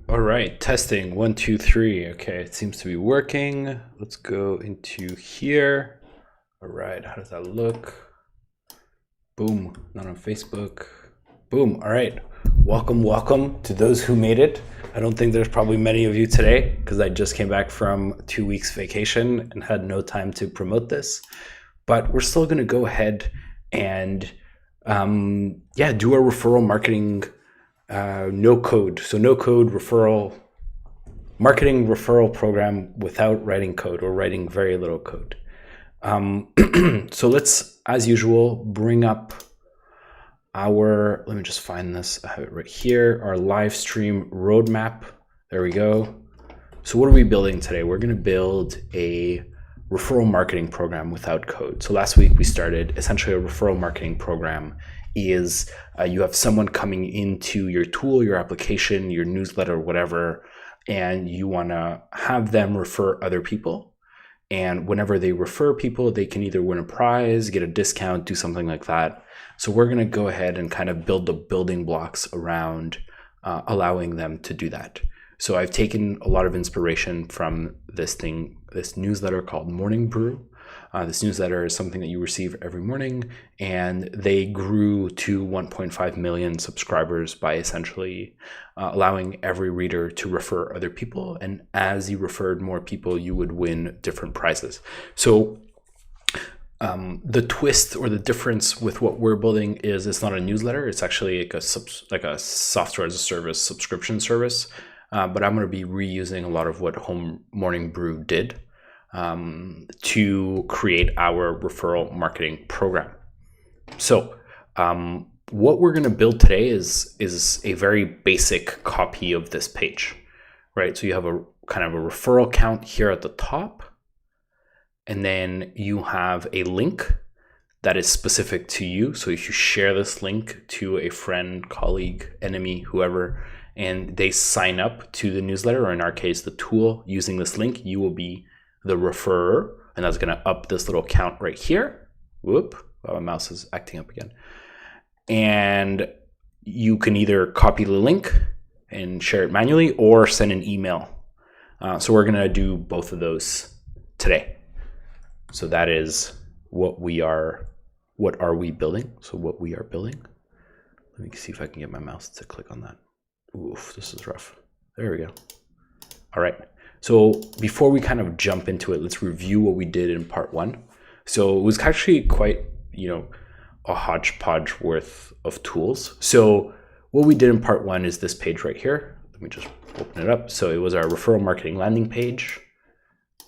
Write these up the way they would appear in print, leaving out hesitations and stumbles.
All right, testing 1, 2, 3. Okay, it seems to be working. Let's go into here. All right, how does that look? Boom, not on Facebook. Boom, all right. Welcome to those who made it. I don't think there's probably many of you today because I just came back from 2 weeks vacation and had no time to promote this. But we're still gonna go ahead and do our referral marketing no code. So no code marketing referral program without writing code or writing very little code. So let's, as usual, bring up let me just find this. I have it right here, our live stream roadmap. There we go. So what are we building today? We're going to build a referral marketing program without code. So last week we started essentially a referral marketing program is you have someone coming into your tool, your application, your newsletter, whatever, and you want to have them refer other people. And whenever they refer people, they can either win a prize, get a discount, do something like that. So we're going to go ahead and kind of build the building blocks around allowing them to do that. So I've taken a lot of inspiration from this newsletter called Morning Brew. This newsletter is something that you receive every morning, and they grew to 1.5 million subscribers by essentially allowing every reader to refer other people. And as you referred more people, you would win different prizes. So the twist or the difference with what we're building is it's not a newsletter. It's actually like a software as a service subscription service. But I'm going to be reusing a lot of what Morning Brew did to create our referral marketing program. So what we're going to build today is a very basic copy of this page, right? So you have a kind of a referral count here at the top, and then you have a link that is specific to you. So if you share this link to a friend, colleague, enemy, whoever, and they sign up to the newsletter, or in our case, the tool, using this link, you will be the referrer, and that's going to up this little count right here. Whoop, my mouse is acting up again. And you can either copy the link and share it manually or send an email. So we're going to do both of those today. So that is what are we building? So what we are building. Let me see if I can get my mouse to click on that. Oof, this is rough. There we go. All right. So before we kind of jump into it, let's review what we did in part 1. So it was actually quite, a hodgepodge worth of tools. So what we did in part 1 is this page right here. Let me just open it up. So it was our referral marketing landing page.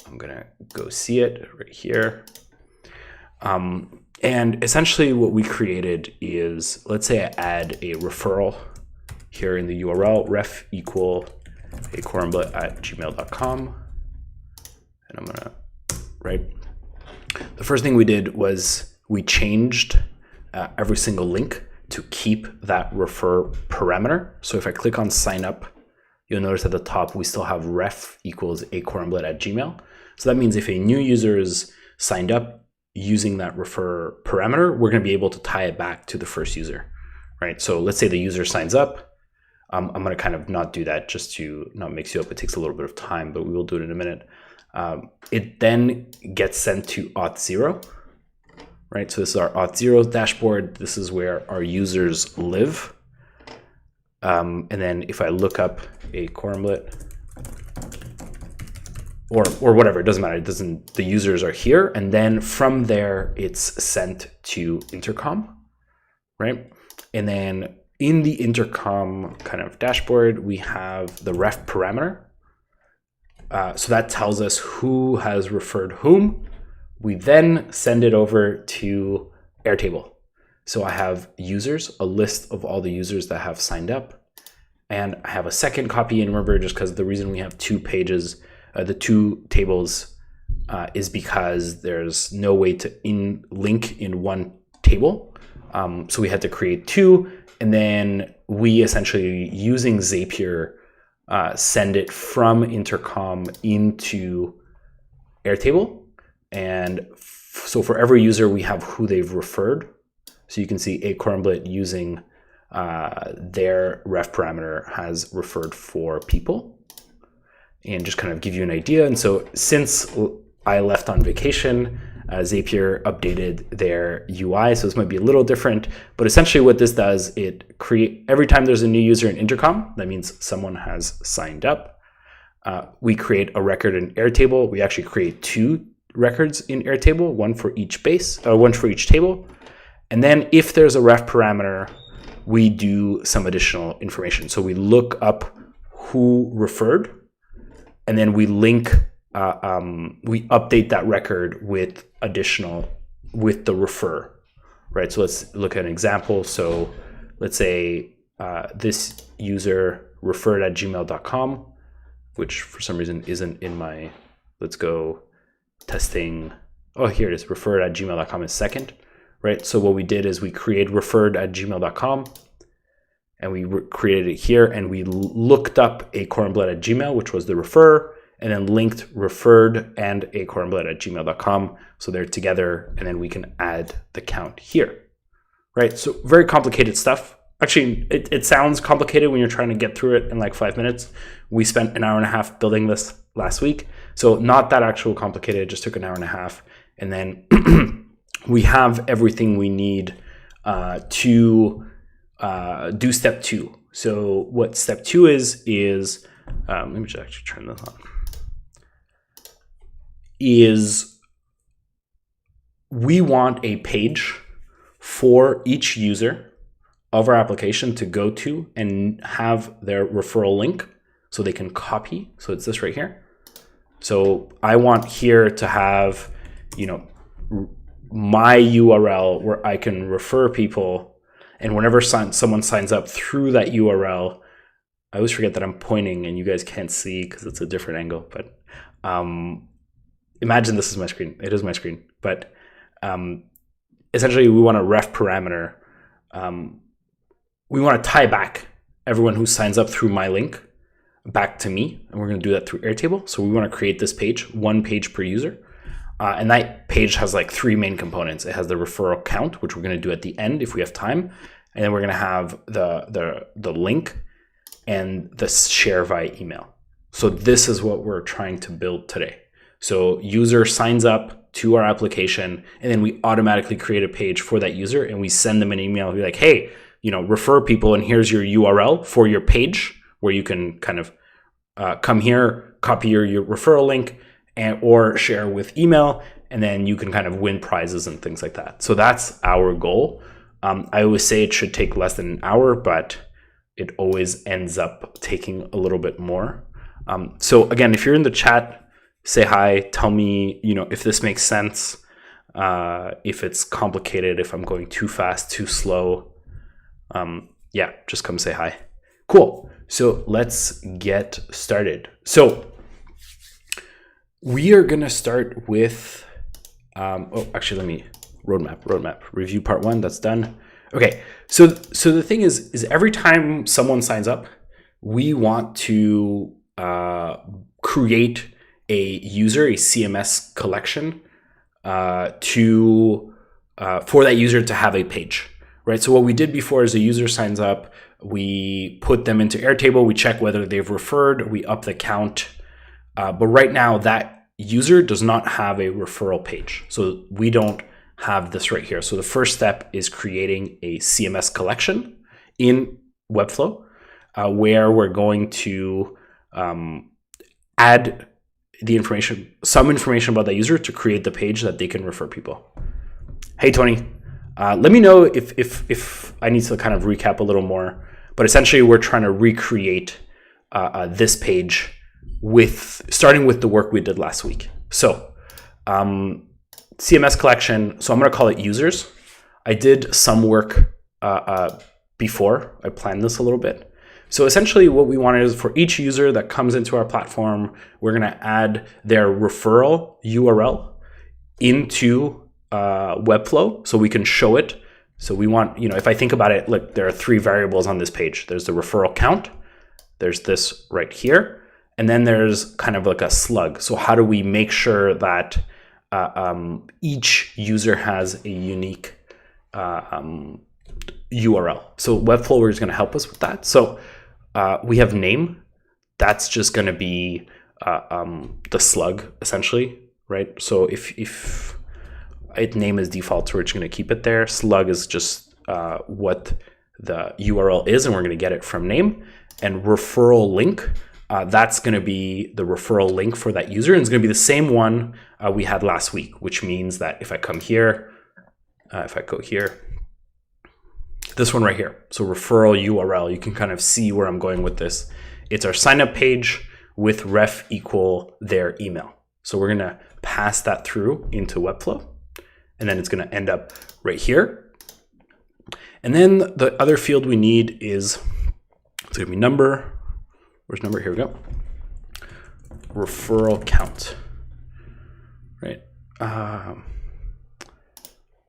I'm going to go see it right here. And essentially what we created is, let's say I add a referral here in the URL, ref equal acornblit@gmail.com. And I'm gonna, right? The first thing we did was we changed every single link to keep that refer parameter. So if I click on sign up, you'll notice at the top, we still have ref equals acornblit@gmail. So that means if a new user is signed up using that refer parameter, we're gonna be able to tie it back to the first user, right? So let's say the user signs up. I'm going to kind of not do that just to not mix you up. It takes a little bit of time, but we will do it in a minute. It then gets sent to auth0, right? So this is our auth0 dashboard. This is where our users live. And then if I look up a Acornblit or whatever, it doesn't matter. The users are here. And then from there, it's sent to Intercom, right? And then in the Intercom kind of dashboard, we have the ref parameter. So that tells us who has referred whom. We then send it over to Airtable. So I have users, a list of all the users that have signed up. And I have a second copy. And remember, just because the reason we have 2 pages, the 2 tables is because there's no way to link in one table. So we had to create 2. And then we essentially, using Zapier, send it from Intercom into Airtable. And so for every user, we have who they've referred. So you can see Acornblit using their ref parameter has referred 4 people, and just kind of give you an idea. And so since I left on vacation, Zapier updated their UI, so this might be a little different, but essentially what this does, it every time there's a new user in Intercom, that means someone has signed up. We create a record in Airtable. We actually create 2 records in Airtable, one for each one for each table. And then if there's a ref parameter, we do some additional information. So we look up who referred, and then we link, we update that record with the refer, right? So let's look at an example. So let's say this user referred at gmail.com, which for some reason isn't in my, let's go testing. Oh, here it is, referred at gmail.com is second, right? So what we did is we created referred at gmail.com, and we created it here, and we looked up acornblood at Gmail, which was the refer, and then linked referred and acornblood at gmail.com. So they're together, and then we can add the count here, right? So very complicated stuff. Actually, it sounds complicated when you're trying to get through it in like 5 minutes. We spent an hour and a half building this last week. So not that actual complicated, it just took an hour and a half. And then we have everything we need to do step 2. So what step 2 is let me just actually turn this on, is we want a page for each user of our application to go to and have their referral link so they can copy. So it's this right here. So I want here to have, my URL where I can refer people, and whenever someone signs up through that URL, I always forget that I'm pointing and you guys can't see because it's a different angle, but imagine this is my screen. It is my screen, but essentially we want a ref parameter. We want to tie back everyone who signs up through my link back to me, and we're going to do that through Airtable. So we want to create this page, 1 page per user. And that page has like 3 main components. It has the referral count, which we're going to do at the end if we have time. And then we're going to have the link and the share via email. So this is what we're trying to build today. So user signs up to our application, and then we automatically create a page for that user, and we send them an email. Be like, hey, refer people, and here's your URL for your page where you can kind of come here, copy your referral link, or share with email, and then you can kind of win prizes and things like that. So that's our goal. I always say it should take less than an hour, but it always ends up taking a little bit more. So again, if you're in the chat, say hi, tell me, if this makes sense, if it's complicated, if I'm going too fast, too slow. Yeah, just come say hi. Cool. So let's get started. So we are going to start with, actually, let me roadmap, review part 1. That's done. Okay. So the thing is every time someone signs up, we want to create a user, a CMS collection for that user to have a page, right? So what we did before is a user signs up, we put them into Airtable, we check whether they've referred, we up the count. But right now that user does not have a referral page. So we don't have this right here. So the first step is creating a CMS collection in Webflow, where we're going to add some information about that user to create the page that they can refer people. Hey, Tony, let me know if I need to kind of recap a little more, but essentially we're trying to recreate this page starting with the work we did last week. So CMS collection, so I'm going to call it users. I did some work before. I planned this a little bit. So essentially what we wanted is for each user that comes into our platform, we're going to add their referral URL into Webflow so we can show it. So we want, if I think about it, look, there are 3 variables on this page. There's the referral count. There's this right here. And then there's kind of like a slug. So how do we make sure that each user has a unique URL. So Webflow is going to help us with that. So we have name. That's just going to be the slug essentially, right? So if name is default, so we're just going to keep it there. Slug is just what the URL is, and we're going to get it from name. And referral link, that's going to be the referral link for that user, and it's going to be the same one we had last week, which means that if I come here, if I go here, this one right here, so referral URL, you can kind of see where I'm going with this. It's our sign up page with ref equal their email. So we're going to pass that through into Webflow, and then it's going to end up right here. And then the other field we need is, it's going to be number. Where's number? Here we go. Referral count, right?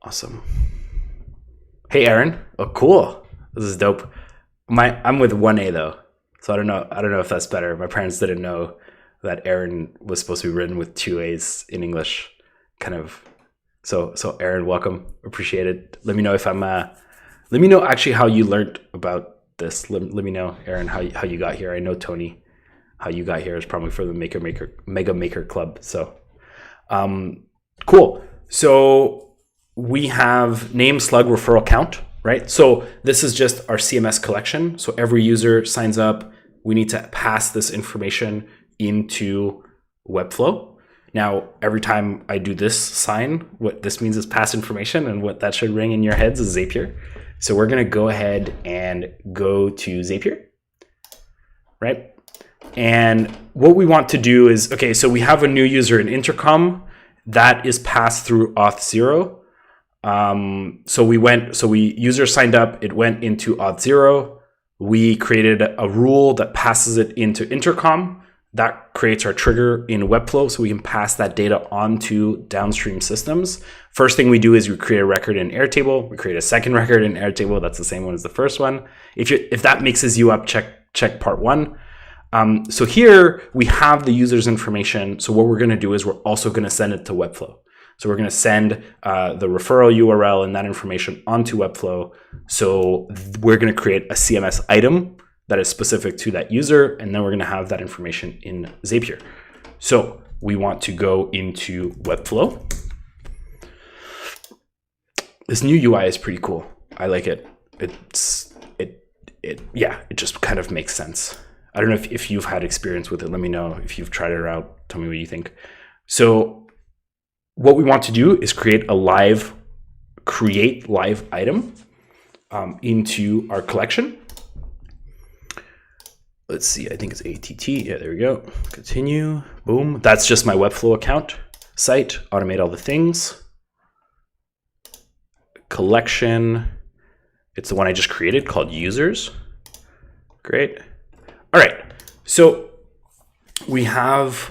Awesome. Hey, Aron. Oh, cool. This is dope. I'm with 1A though, so I don't know if that's better. My parents didn't know that Aron was supposed to be written with 2 A's in English, kind of. So Aron, welcome. Appreciate it. Let me know if I'm. Let me know actually how you learned about this. Let me know, Aron, how you got here. I know Tony, how you got here is probably for the Mega Maker Club. So, cool. So we have name, slug, referral count, right? So this is just our CMS collection. So every user signs up. We need to pass this information into Webflow. Now, every time I do this sign, what this means is pass information, and what that should ring in your heads is Zapier. So we're going to go ahead and go to Zapier, right? And what we want to do is, okay, so we have a new user in Intercom that is passed through auth0. So user signed up, it went into auth0. We created a rule that passes it into Intercom. That creates our trigger in Webflow, so we can pass that data onto downstream systems. First thing we do is we create a record in Airtable. We create a second record in Airtable. That's the same one as the first one. If that mixes you up, check part 1. So here we have the user's information. So what we're going to do is we're also going to send it to Webflow. So we're going to send the referral URL and that information onto Webflow. So we're going to create a CMS item that is specific to that user, and then we're going to have that information in Zapier. So we want to go into Webflow. This new UI is pretty cool. I like it. It just kind of makes sense. I don't know if you've had experience with it. Let me know if you've tried it out. Tell me what you think. So what we want to do is create live item into our collection. Let's see, I think it's AATT. Yeah, there we go. Continue, boom. That's just my Webflow account site. Automate all the things. Collection. It's the one I just created called users. Great. All right, so we have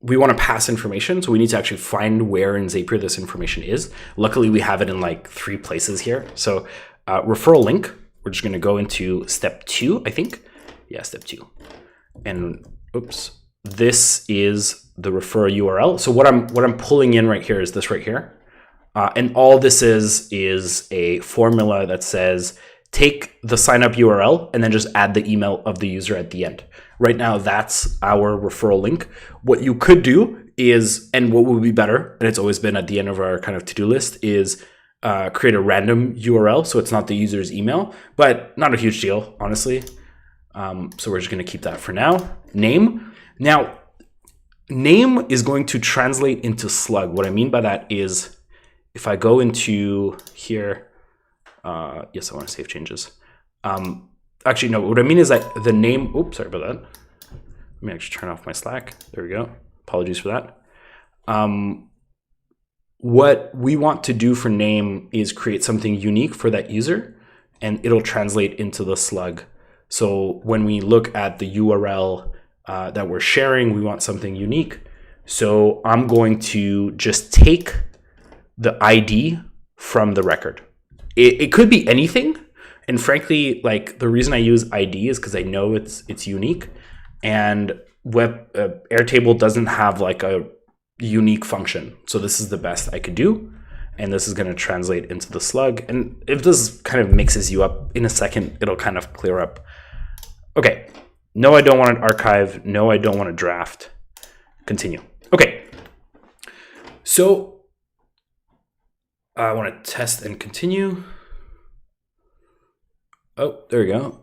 we want to pass information, so we need to actually find where in Zapier this information is. Luckily, we have it in like 3 places here. So referral link. We're just going to go into step 2, I think. Yeah, step 2. And oops, this is the refer URL. So what I'm pulling in right here is this right here. And all this is a formula that says take the sign up URL and then just add the email of the user at the end. Right now, that's our referral link. What you could do is, and what would be better, and it's always been at the end of our kind of to-do list, is create a random URL, so it's not the user's email, but not a huge deal, honestly. So we're just going to keep that for now. Name. Now, name is going to translate into slug. What I mean by that is, if I go into here, yes, I want to save changes. Actually, no, what I mean is that the name, oops, sorry about that. Let me actually turn off my Slack. There we go. Apologies for that. What we want to do for name is create something unique for that user, and it'll translate into the slug. So when we look at the URL that we're sharing, we want something unique. So I'm going to just take the ID from the record. It could be anything. And frankly, like the reason I use ID is because I know it's unique, and Airtable doesn't have like a unique function. So this is the best I could do. and this is going to translate into the slug. And if this kind of mixes you up, in a second, it'll kind of clear up. Okay, no, I don't want an archive. No, I don't want a draft. Continue. Okay, so I want to test and continue. Oh, there we go.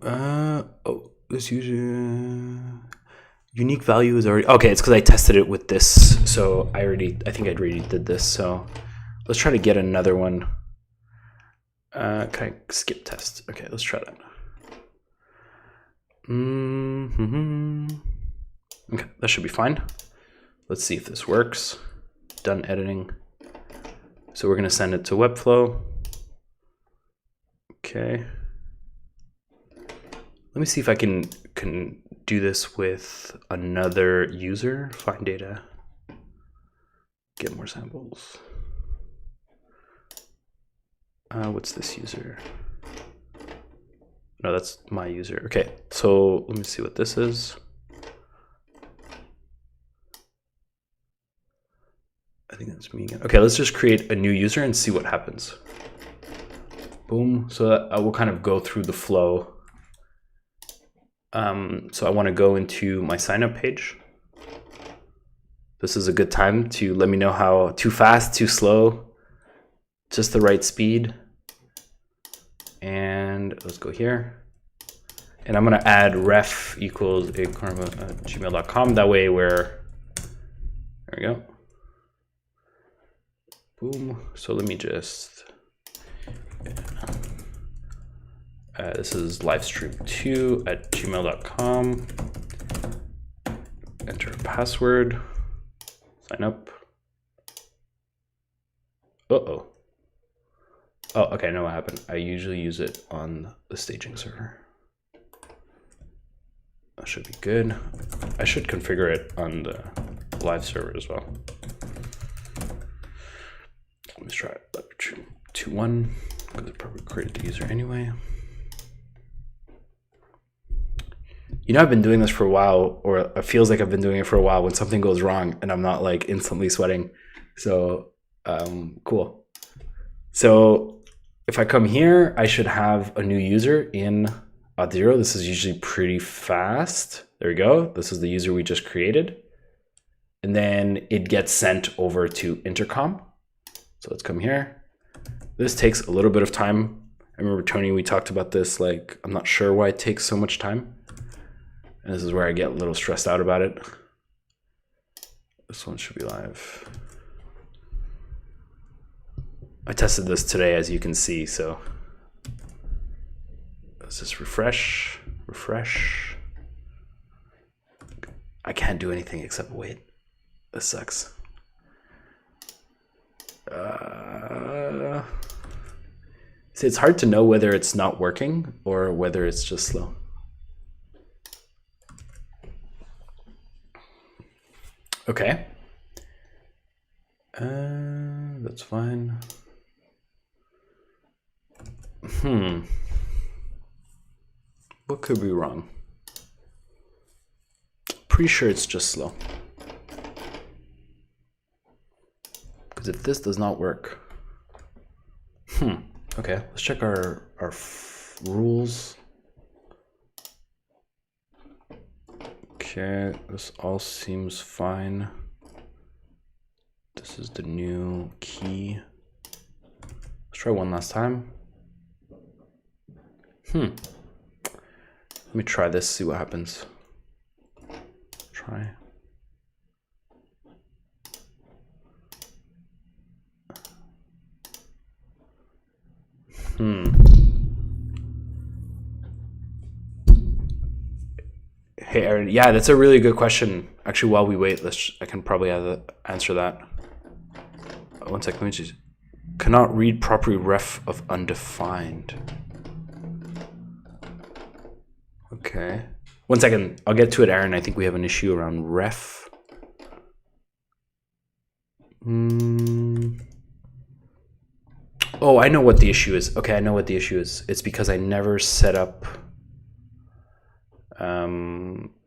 Oh, this user unique value is already okay. It's because I tested it with this, so I think I already did this. So let's try to get another one. Can I skip test? Okay, let's try that. Okay, that should be fine. Let's see if this works. Done editing. So we're going to send it to Webflow. Okay. Let me see if I can do this with another user. Find data. Get more samples. What's this user? No, that's my user. Okay, so let me see what this is. I think that's me again. Okay, let's just create a new user and see what happens. Boom. So that I will kind of go through the flow. So I want to go into my sign up page. This is a good time to let me know how too fast, too slow, just the right speed. And let's go here. And I'm going to add ref equals gmail.com. That way there we go. Boom. So let me just, this is livestream2@gmail.com. Enter a password, sign up. Uh-oh. Oh, okay, I know what happened. I usually use it on the staging server. That should be good. I should configure it on the live server as well. Let's try it. 2.1, because it probably created the user anyway. You know, I've been doing this for a while, or it feels like I've been doing it for a while when something goes wrong and I'm not like instantly sweating. So, cool. So if I come here, I should have a new user in Auth0. This is usually pretty fast. There we go. This is the user we just created. And then it gets sent over to Intercom. So let's come here. This takes a little bit of time. I remember, Tony, we talked about this, like, I'm not sure why it takes so much time. And this is where I get a little stressed out about it. This one should be live. I tested this today, as you can see, so let's just refresh. I can't do anything except wait. This sucks. See, it's hard to know whether it's not working or whether it's just slow. Okay. That's fine. What could be wrong? Pretty sure it's just slow. Because if this does not work, okay, let's check our rules. Okay, this all seems fine. This is the new key. Let's try one last time. Let me try this, see what happens. Try. Hey, Aaron. Yeah, that's a really good question. Actually, while we wait, I can probably answer that. One second, let me just. Cannot read properly ref of undefined. Okay. One second, I'll get to it, Aaron. I think we have an issue around ref. Oh, I know what the issue is. Okay, I know what the issue is. It's because I never set up.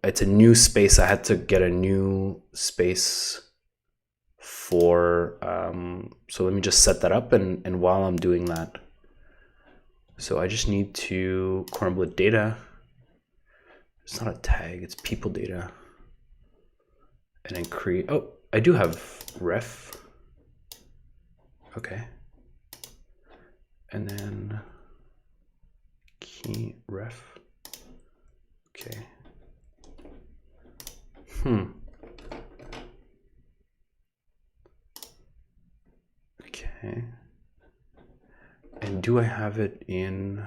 It's a new space. I had to get a new space for, so let me just set that up, and while I'm doing that, so I just need to cornblit data. It's not a tag, it's people data. And then create, oh, I do have ref. Okay. And then key ref. Okay. Okay. And do I have it in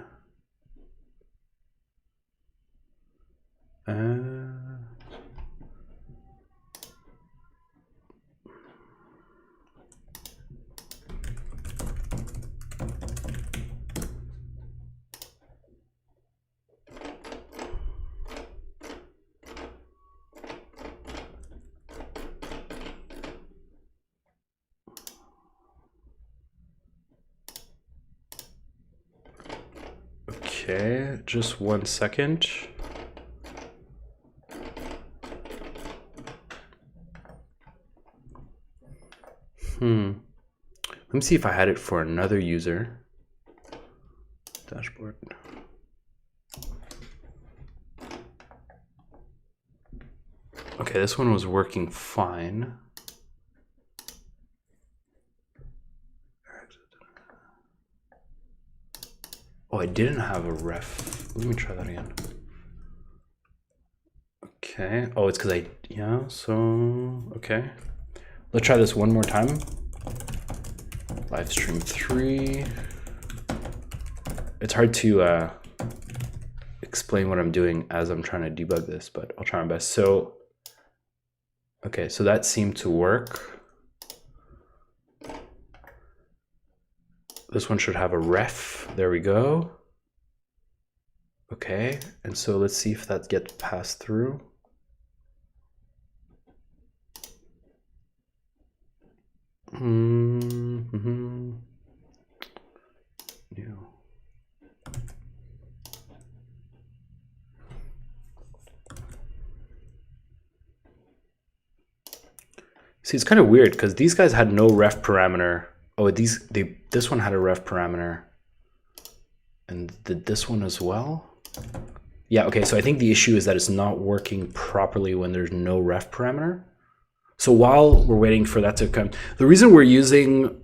okay, just 1 second. Let me see if I had it for another user. Dashboard. Okay, this one was working fine. Oh, I didn't have a ref. Let me try that again. Okay. Oh, it's because yeah, so, okay. Let's try this one more time. Live stream 3. It's hard to explain what I'm doing as I'm trying to debug this, but I'll try my best. So, okay, so that seemed to work. This one should have a ref. There we go. Okay, and so let's see if that gets passed through. Yeah. See, it's kind of weird because these guys had no ref parameter. Oh, this one had a ref parameter. And did this one as well? Yeah, okay, so I think the issue is that it's not working properly when there's no ref parameter. So while we're waiting for that to come, the reason we're using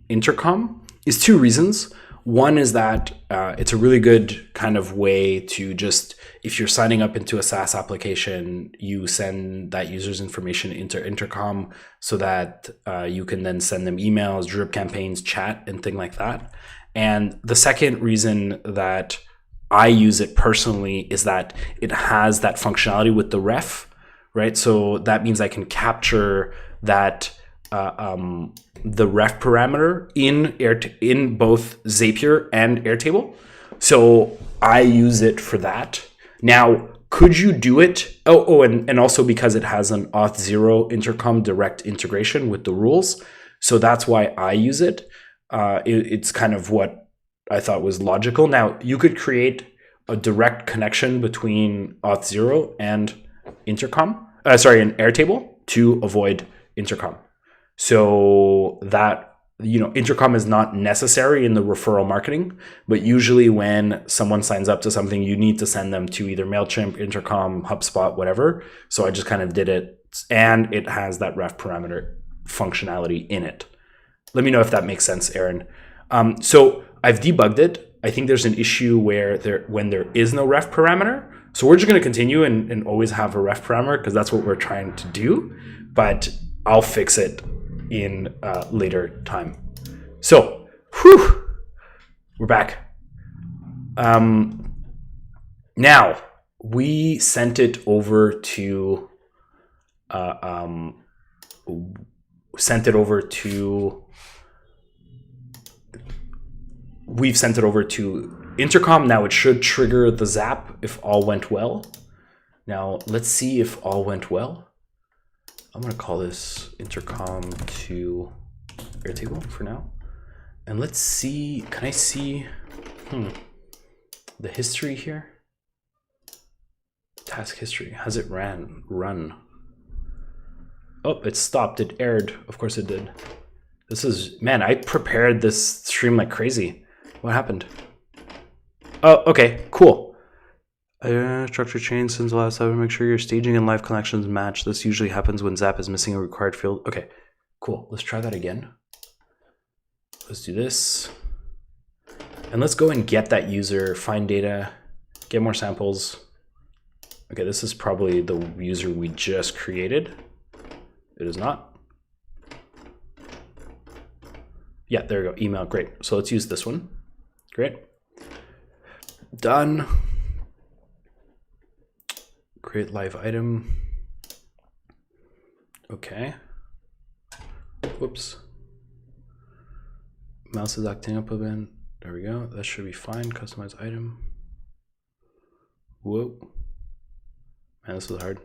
Intercom is 2 reasons. One is that it's a really good kind of way to just, if you're signing up into a SaaS application, you send that user's information into Intercom so that you can then send them emails, drip campaigns, chat, and things like that. And the second reason that I use it personally is that it has that functionality with the ref, right? So that means I can capture that the ref parameter in both Zapier and Airtable. So I use it for that. Now, could you do it? And also because it has an Auth0 Intercom direct integration with the rules. So that's why I use it. It's kind of what I thought was logical. Now, you could create a direct connection between Auth0 and Intercom, and Airtable to avoid Intercom. So that, Intercom is not necessary in the referral marketing, but usually when someone signs up to something, you need to send them to either MailChimp, Intercom, HubSpot, whatever. So I just kind of did it, and it has that ref parameter functionality in it. Let me know if that makes sense, Aaron. So I've debugged it. I think there's an issue when there is no ref parameter. So we're just going to continue and always have a ref parameter because that's what we're trying to do. But I'll fix it in later time. So, we're back. Now we sent it over to we've sent it over to Intercom. Now it should trigger the zap if all went well. Now let's see if all went well. I'm going to call this Intercom to Airtable for now. And let's see, can I see the history here? Task history, has it run? Oh, it stopped. It erred. Of course it did. This is, man, I prepared this stream like crazy. What happened? Oh, okay, cool. Structure change since the last time. Make sure your staging and live connections match. This usually happens when Zap is missing a required field. Okay, cool. Let's try that again. Let's do this. And let's go and get that user, find data, get more samples. Okay, this is probably the user we just created. It is not. Yeah, there we go. Email, great. So let's use this one. Great. Done. Create live item. Okay. Whoops. Mouse is acting up a bit. There we go. That should be fine. Customize item. Whoa. Man, this was hard.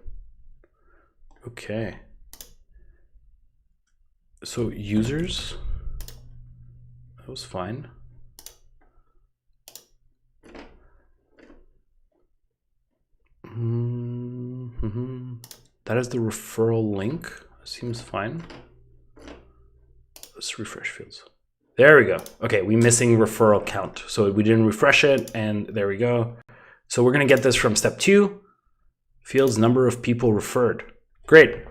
Okay. So users. That was fine. That is the referral link. Seems fine. Let's refresh fields. There we go. Okay, we missing referral count. So we didn't refresh it, and there we go. So we're gonna get this from step 2. Fields number of people referred. Great.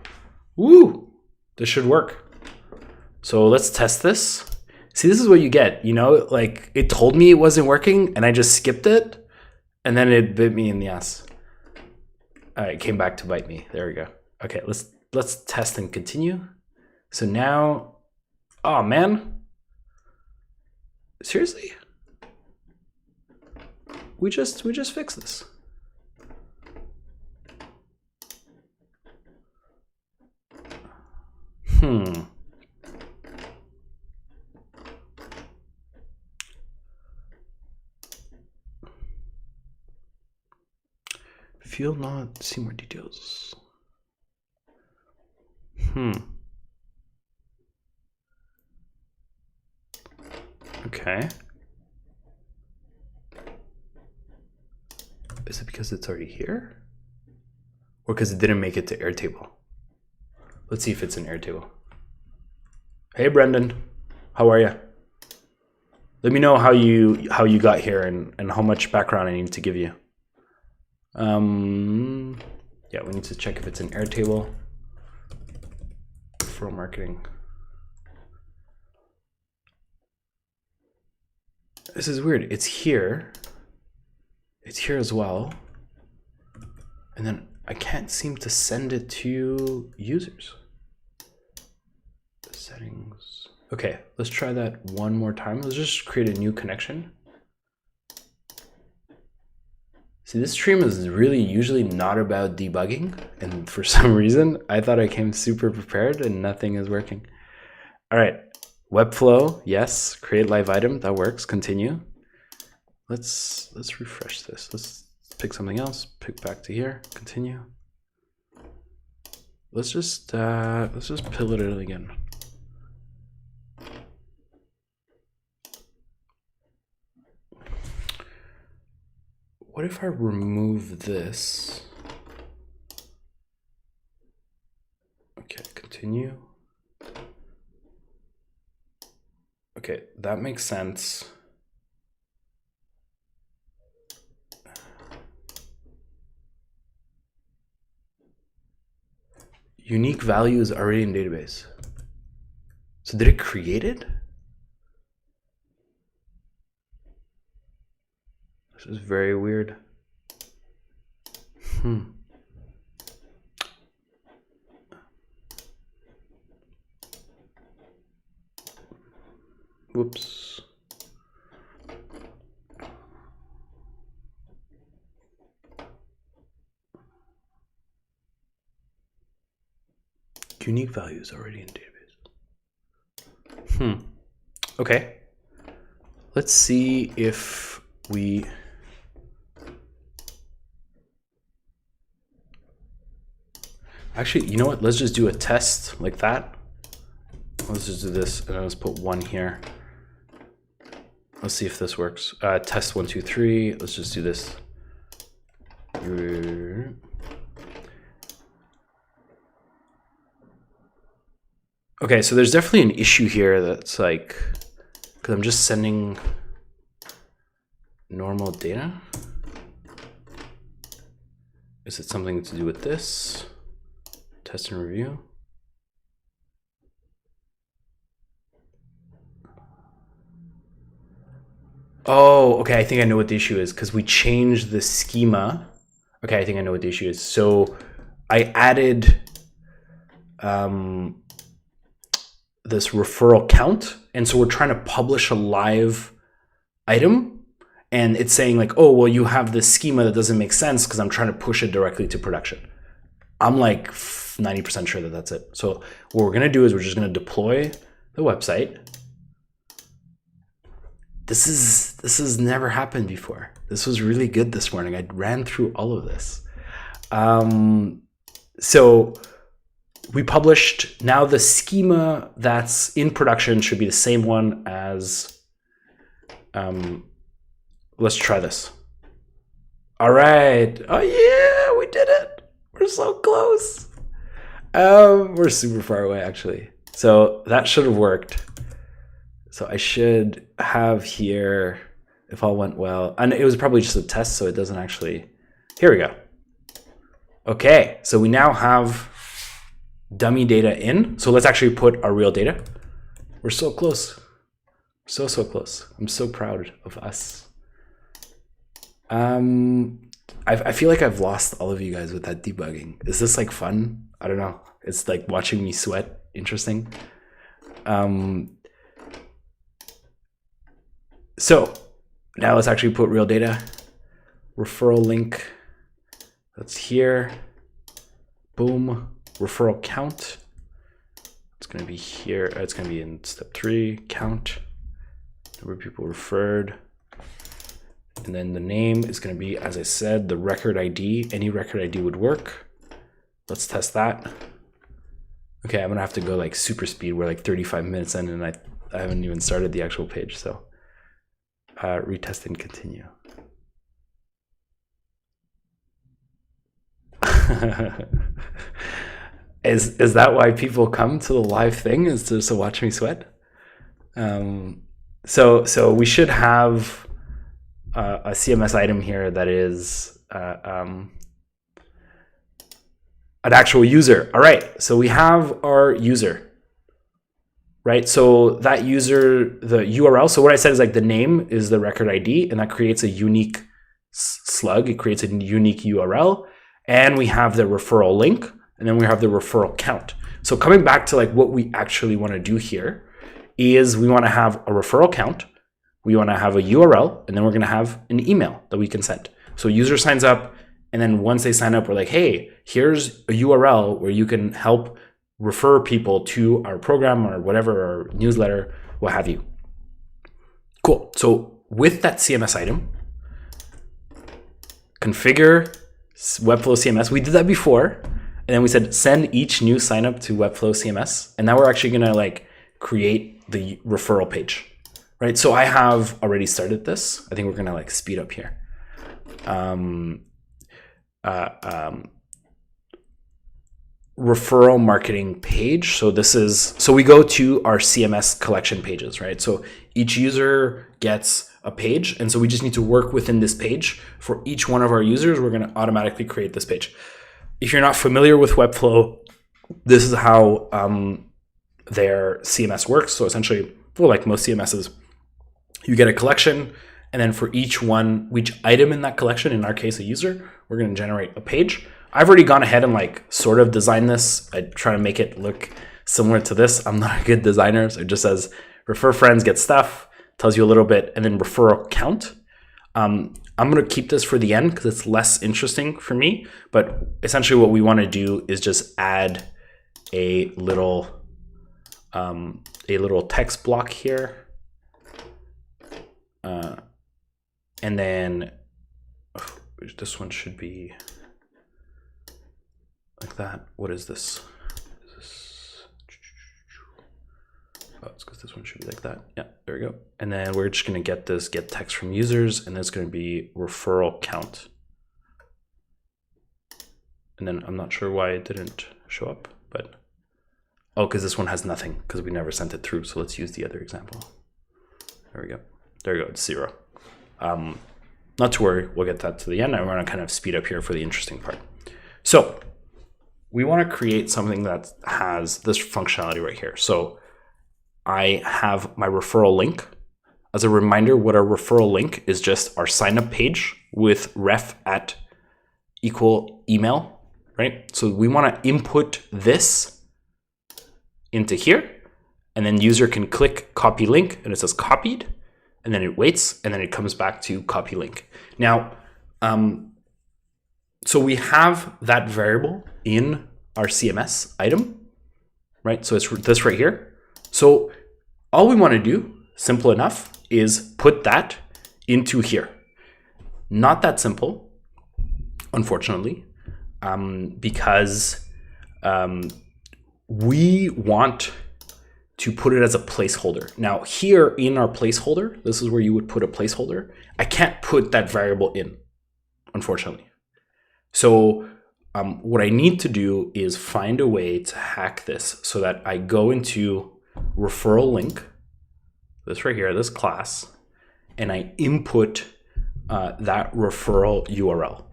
Woo! This should work. So let's test this. See, this is what you get, you know, like it told me it wasn't working and I just skipped it and then it bit me in the ass. All right, it came back to bite me. There we go. Okay, let's test and continue. So now, oh man, seriously? We just fixed this. Field not, see more details. Okay. Is it because it's already here? Or because it didn't make it to Airtable? Let's see if it's in Airtable. Hey Brendan, how are you? Let me know how you got here and how much background I need to give you. Yeah, we need to check if it's in Airtable. Referral marketing. This is weird. It's here. It's here as well. And then I can't seem to send it to users. Settings. Okay, let's try that one more time. Let's just create a new connection. See, this stream is really usually not about debugging, and for some reason, I thought I came super prepared and nothing is working. All right, Webflow, yes, create live item, that works, continue. Let's refresh this. Let's pick something else, pick back to here, continue. Let's just pilot it again. What if I remove this? Okay, continue. Okay, that makes sense. Unique value is already in database. So did it create it? This is very weird. Whoops. Unique value is already in database. Okay. Let's see if we actually, you know what? Let's just do a test like that. Let's just do this and let's put 1 here. Let's see if this works. Test 1, 2, 3. Let's just do this. Okay, so there's definitely an issue here that's like, because I'm just sending normal data. Is it something to do with this? Test and review. Oh, okay, I think I know what the issue is because we changed the schema. Okay, I think I know what the issue is. So I added this referral count. And so we're trying to publish a live item. And it's saying like, oh, well, you have this schema that doesn't make sense because I'm trying to push it directly to production. I'm like 90% sure that that's it. So what we're going to do is we're just going to deploy the website. This has never happened before. This was really good this morning. I ran through all of this. So we published, now the schema that's in production should be the same one as, let's try this. All right. Oh yeah, we did it. We're so close. We're super far away actually. So that should have worked. So I should have here, if all went well, and it was probably just a test, so it doesn't actually, here we go. Okay, so we now have dummy data in. So let's actually put our real data. We're so close. So close. I'm so proud of us. I feel like I've lost all of you guys with that debugging. Is this like fun? I don't know. It's like watching me sweat. Interesting. So now let's actually put real data. Referral link. That's here. Boom. Referral count. It's going to be here. It's going to be in step 3. Count. Number of people referred. And then the name is going to be, as I said, the record ID. Any record ID would work. Let's test that. Okay, I'm going to have to go like super speed. We're like 35 minutes in and I haven't even started the actual page. So retest and continue. Is that why people come to the live thing? Is to watch me sweat? So we should have a CMS item here that is an actual user. All right, so we have our user, right? So that user, the URL, so what I said is like the name is the record ID, and that creates a unique slug. It creates a unique URL, and we have the referral link, and then we have the referral count. So coming back to like what we actually want to do here is we want to have a referral count, we want to have a URL, and then we're going to have an email that we can send. So user signs up, and then once they sign up, we're like, hey, here's a URL where you can help refer people to our program or whatever, our newsletter, what have you. Cool. So with that CMS item, configure Webflow CMS. We did that before, and then we said send each new sign up to Webflow CMS. And now we're actually going to like create the referral page. Right, so I have already started this. I think we're gonna like speed up here. Referral marketing page. So this is, so we go to our CMS collection pages, right? So each user gets a page, and so we just need to work within this page. For each one of our users, we're gonna automatically create this page. If you're not familiar with Webflow, this is how their CMS works. So essentially, well, like most CMSs, you get a collection, and then for each item in that collection, in our case, a user, we're going to generate a page. I've already gone ahead and like sort of designed this. I try to make it look similar to this. I'm not a good designer, so it just says refer friends, get stuff, tells you a little bit, and then referral count. I'm going to keep this for the end because it's less interesting for me. But essentially, what we want to do is just add a little text block here. And then this one should be like that. What is this? Oh, it's because this one should be like that. Yeah, there we go. And then we're just going to get text from users, and that's going to be referral count. And then I'm not sure why it didn't show up, but Oh, because this one has nothing because we never sent it through. So let's use the other example. There we go. There you go. It's 0. Not to worry. We'll get that to the end. I want to kind of speed up here for the interesting part. So we want to create something that has this functionality right here. So I have my referral link. As a reminder, what our referral link is just our sign up page with ref at equal email, right? So we want to input this into here, and then user can click copy link and it says copied, and then it waits, and then it comes back to copy link. Now, so we have that variable in our CMS item, right? So it's this right here. So all we want to do, simple enough, is put that into here. Not that simple, unfortunately, because we want to put it as a placeholder. Now here in our placeholder, this is where you would put a placeholder. I can't put that variable in, unfortunately. So what I need to do is find a way to hack this so that I go into referral link, this right here, this class, and I input that referral URL.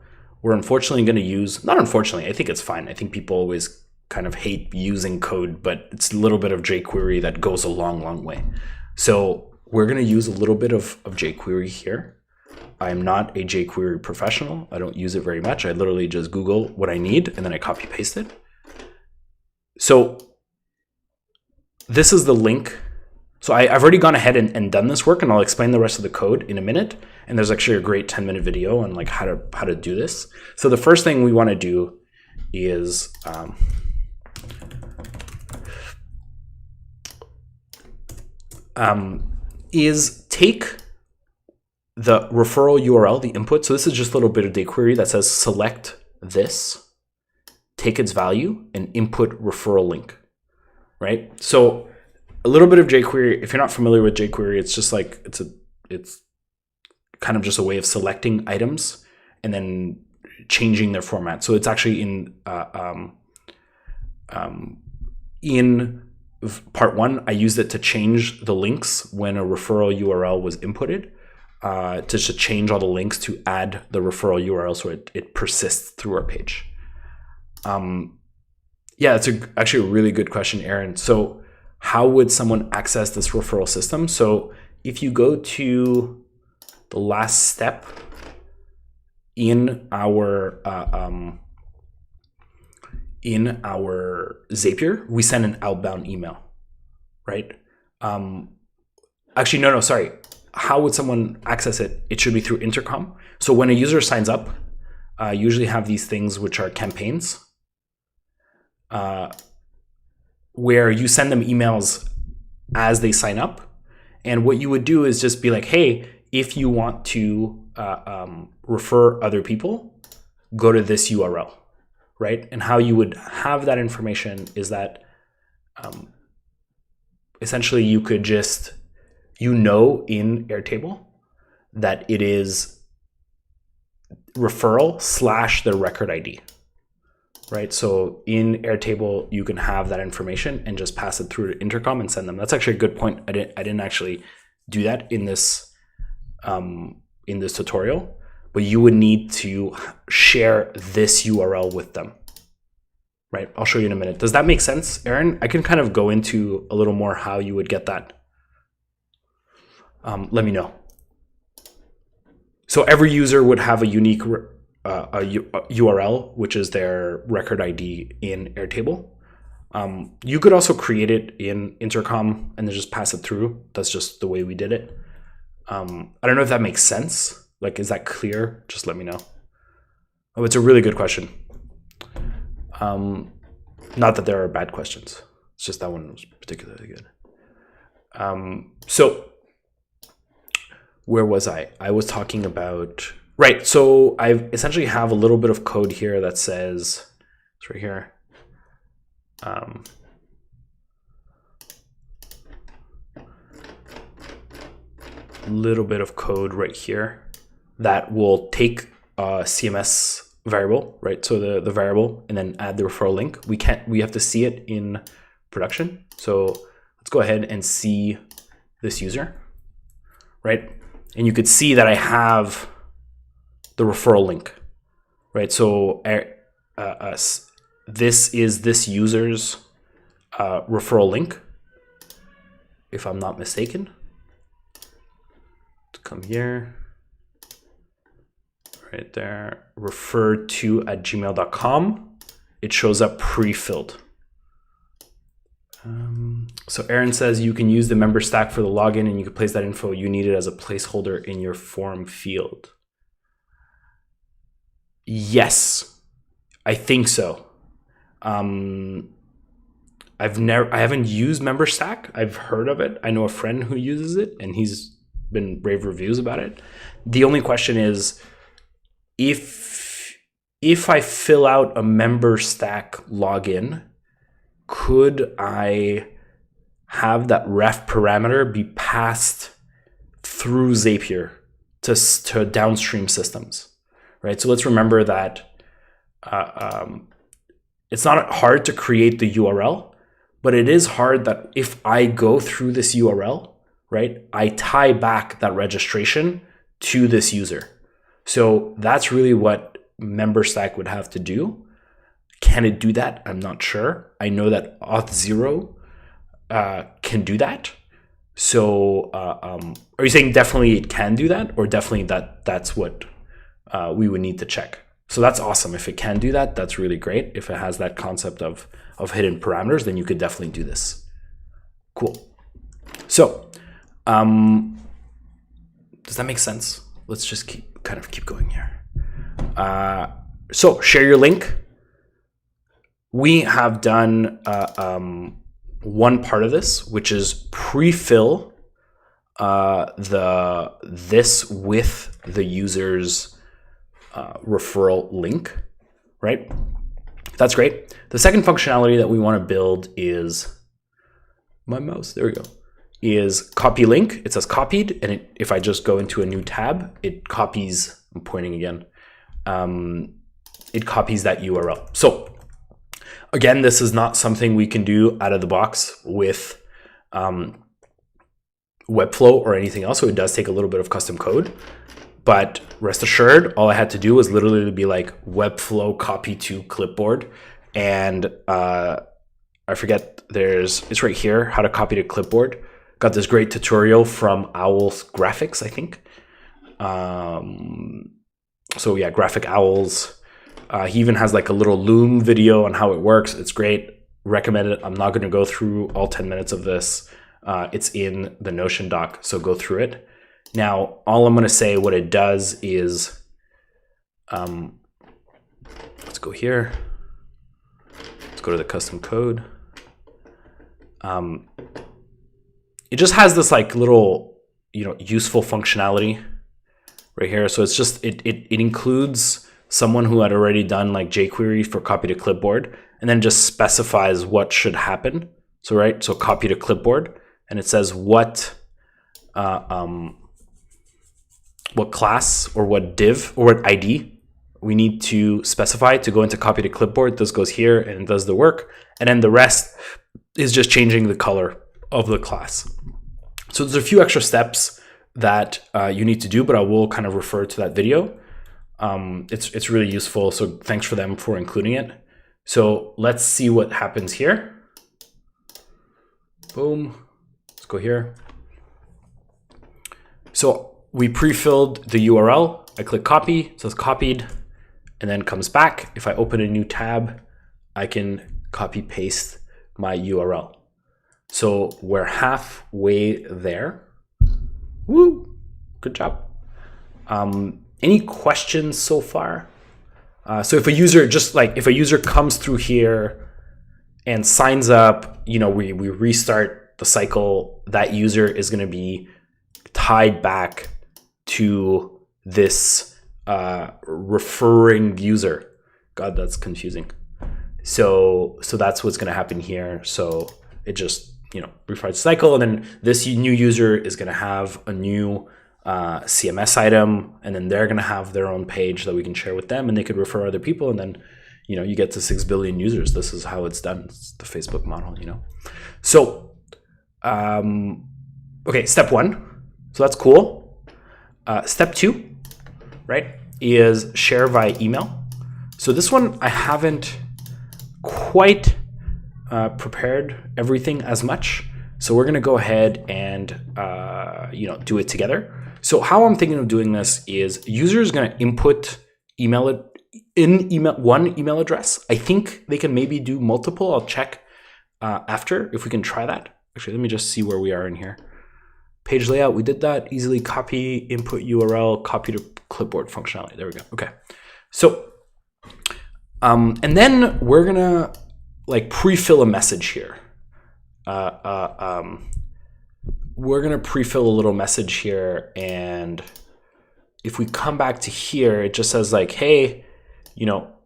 We're unfortunately going to use, not unfortunately, I think it's fine. I think people always kind of hate using code, but it's a little bit of jQuery that goes a long, long way. So we're going to use a little bit of jQuery here. I'm not a jQuery professional. I don't use it very much. I literally just Google what I need and then I copy paste it. So this is the link. So I've already gone ahead and done this work, and I'll explain the rest of the code in a minute. And there's actually a great 10-minute video on like how to do this. So the first thing we want to do is take the referral URL, the input. So this is just a little bit of jQuery that says select this, take its value, and input referral link, right? So a little bit of jQuery. If you're not familiar with jQuery, it's just like it's kind of just a way of selecting items and then changing their format. So it's actually in part 1, I used it to change the links when a referral URL was inputted, to change all the links to add the referral URL so it persists through our page. Yeah, it's actually a really good question, Aaron. So how would someone access this referral system? So if you go to the last step in our Zapier, we send an outbound email, right? Actually, no, sorry. How would someone access it? It should be through Intercom. So when a user signs up, usually have these things which are campaigns, where you send them emails as they sign up. And what you would do is just be like, hey, if you want to refer other people, go to this URL, right? And how you would have that information is that essentially you could just, in Airtable that it is referral / the record ID, right? So in Airtable, you can have that information and just pass it through to Intercom and send them. That's actually a good point. I didn't actually do that in this tutorial, but you would need to share this URL with them, right? I'll show you in a minute. Does that make sense, Aaron? I can kind of go into a little more how you would get that. Let me know. So every user would have a unique URL, which is their record ID in Airtable. You could also create it in Intercom and then just pass it through. That's just the way we did it. I don't know if that makes sense. Like, is that clear? Just let me know. Oh, it's a really good question. Not that there are bad questions. It's just that one was particularly good. So where was I? I was talking about, right. So I essentially have a little bit of code here that says, it's right here. Little bit of code right here that will take a CMS variable, right? So the variable, and then add the referral link. We have to see it in production. So let's go ahead and see this user, right? And you could see that I have the referral link, right? So this is this user's referral link, if I'm not mistaken. To come here, right there, referred to at gmail.com. It shows up pre-filled. So Aron says you can use the member stack for the login and you can place that info you needed as a placeholder in your form field. Yes, I think so. I haven't used member stack. I've heard of it. I know a friend who uses it and he's been rave reviews about it. The only question is if I fill out a member stack login, could I have that ref parameter be passed through Zapier to downstream systems, right? So let's remember that it's not hard to create the URL, but it is hard that if I go through this URL, right, I tie back that registration to this user. So that's really what member stack would have to do. Can it do that? I'm not sure. I know that Auth0 can do that. So are you saying definitely it can do that, or definitely that's what we would need to check? So that's awesome. If it can do that, that's really great. If it has that concept of hidden parameters, then you could definitely do this. Cool. So does that make sense? Let's just keep going here. So share your link. We have done one part of this, which is pre-fill this with the user's referral link, right? That's great. The second functionality that we want to build is my mouse. There we go. Is copy link. It says copied, and if I just go into a new tab, it copies. I'm pointing again. It copies that URL. So again, this is not something we can do out of the box with Webflow or anything else. So it does take a little bit of custom code. But rest assured, all I had to do was literally be like Webflow copy to clipboard. And I forget, it's right here, how to copy to clipboard. Got this great tutorial from Owls Graphics, I think. So yeah, Graphic Owls. He even has like a little Loom video on how it works. It's great. Recommend it. I'm not going to go through all 10 minutes of this. It's in the Notion doc, so go through it. Now, all I'm going to say what it does is, let's go here. Let's go to the custom code. It just has this like little, useful functionality right here. So it's just, it includes someone who had already done like jQuery for copy to clipboard, and then just specifies what should happen. So, right. So copy to clipboard, and it says what class or what div or what ID we need to specify to go into copy to clipboard. This goes here and it does the work. And then the rest is just changing the color of the class. So there's a few extra steps that you need to do, but I will kind of refer to that video. It's really useful. So thanks for them for including it. So let's see what happens here. Boom. Let's go here. So we pre-filled the URL. I click copy, it says copied, and then comes back. If I open a new tab, I can copy paste my URL. So we're halfway there. Woo, good job. Any questions so far? So if a user comes through here and signs up, we restart the cycle, that user is going to be tied back to this referring user. God, that's confusing. So that's what's going to happen here. So it just, restarts the cycle, and then this new user is going to have a new CMS item, and then they're going to have their own page that we can share with them, and they could refer other people, and then you get to 6 billion users. This is how it's done. It's the Facebook model, So, okay, step 1. So that's cool. Step 2, right, is share via email. So this one, I haven't quite prepared everything as much. So we're going to go ahead and, do it together. So how I'm thinking of doing this is user is going to input one email address. I think they can maybe do multiple. I'll check after if we can try that. Actually, let me just see where we are in here. Page layout, we did that. Easily copy, input URL, copy to clipboard functionality. There we go. Okay. So, and then we're going to pre-fill a message here. We're going to pre-fill a little message here. And if we come back to here, it just says hey,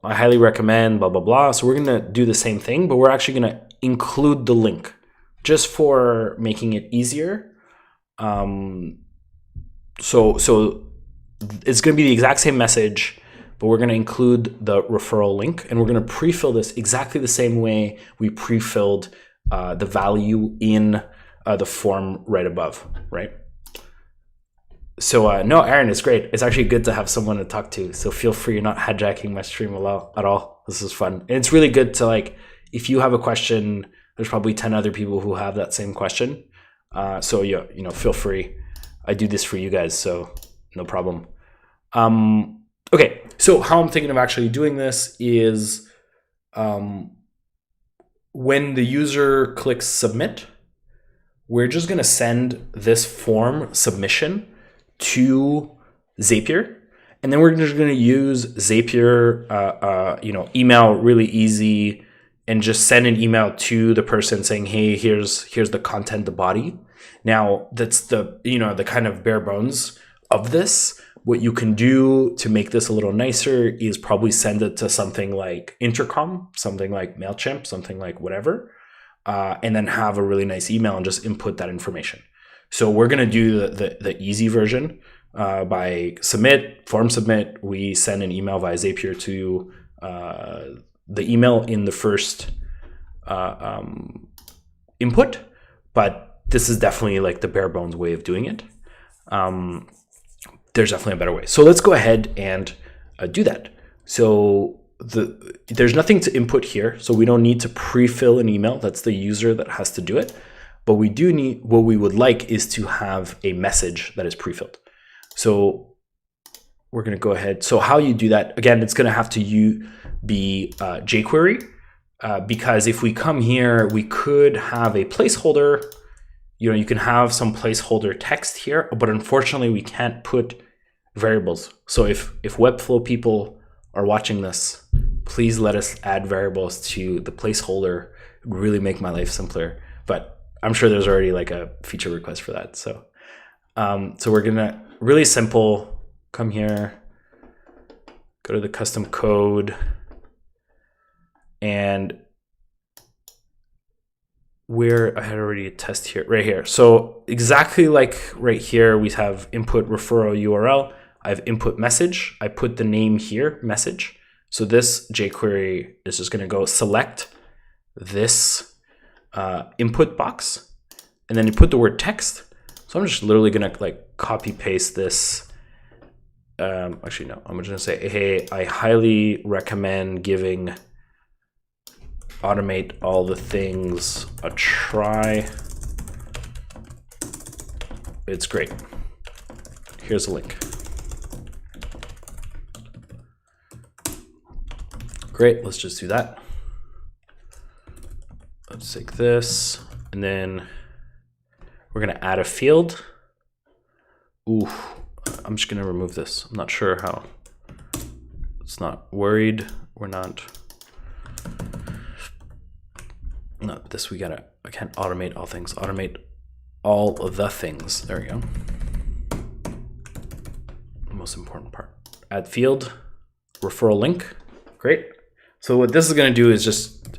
I highly recommend blah, blah, blah. So we're going to do the same thing, but we're actually going to include the link just for making it easier. So it's going to be the exact same message, but we're going to include the referral link, and we're going to pre-fill this exactly the same way we pre-filled the value in the form right above, right? So no, Aron, it's great. It's actually good to have someone to talk to. So feel free, you're not hijacking my stream at all. This is fun. And it's really good to if you have a question, there's probably 10 other people who have that same question. So yeah, feel free. I do this for you guys, so no problem. Okay, so how I'm thinking of actually doing this is when the user clicks submit, we're just going to send this form submission to Zapier, and then we're just going to use Zapier, email really easy, and just send an email to the person saying, hey, here's the content, the body. Now that's the kind of bare bones of this. What you can do to make this a little nicer is probably send it to something like Intercom, something like MailChimp, something like whatever, and then have a really nice email and just input that information. So we're going to do the easy version by form submit. We send an email via Zapier to the email in the first input, but this is definitely the bare bones way of doing it. There's definitely a better way. So let's go ahead and do that. So there's nothing to input here, so we don't need to pre-fill an email. That's the user that has to do it. But we do need, what we would like is to have a message that is pre-filled. So we're going to go ahead. So how you do that, again, it's going to have to be jQuery, because if we come here, we could have a placeholder. You can have some placeholder text here, but unfortunately we can't put variables. So if Webflow people are watching this, please let us add variables to the placeholder. It would really make my life simpler. But I'm sure there's already a feature request for that. So, so we're gonna really simple, come here, go to the custom code, and I had already a test here, right here. So exactly right here, we have input referral URL. I have input message. I put the name here, message. So this jQuery is just gonna go select this input box, and then you put the word text. So I'm just literally gonna copy paste this. Actually, no, I'm just gonna say, hey, I highly recommend giving automate all the things a try. It's great. Here's a link. Great, let's just do that. Let's take this, and then we're gonna add a field. Ooh, I'm just gonna remove this. I'm not sure how. It's not worried. We're not. No, this I can't automate all things. Automate all of the things. There we go. The most important part. Add field, referral link. Great. So what this is gonna do is just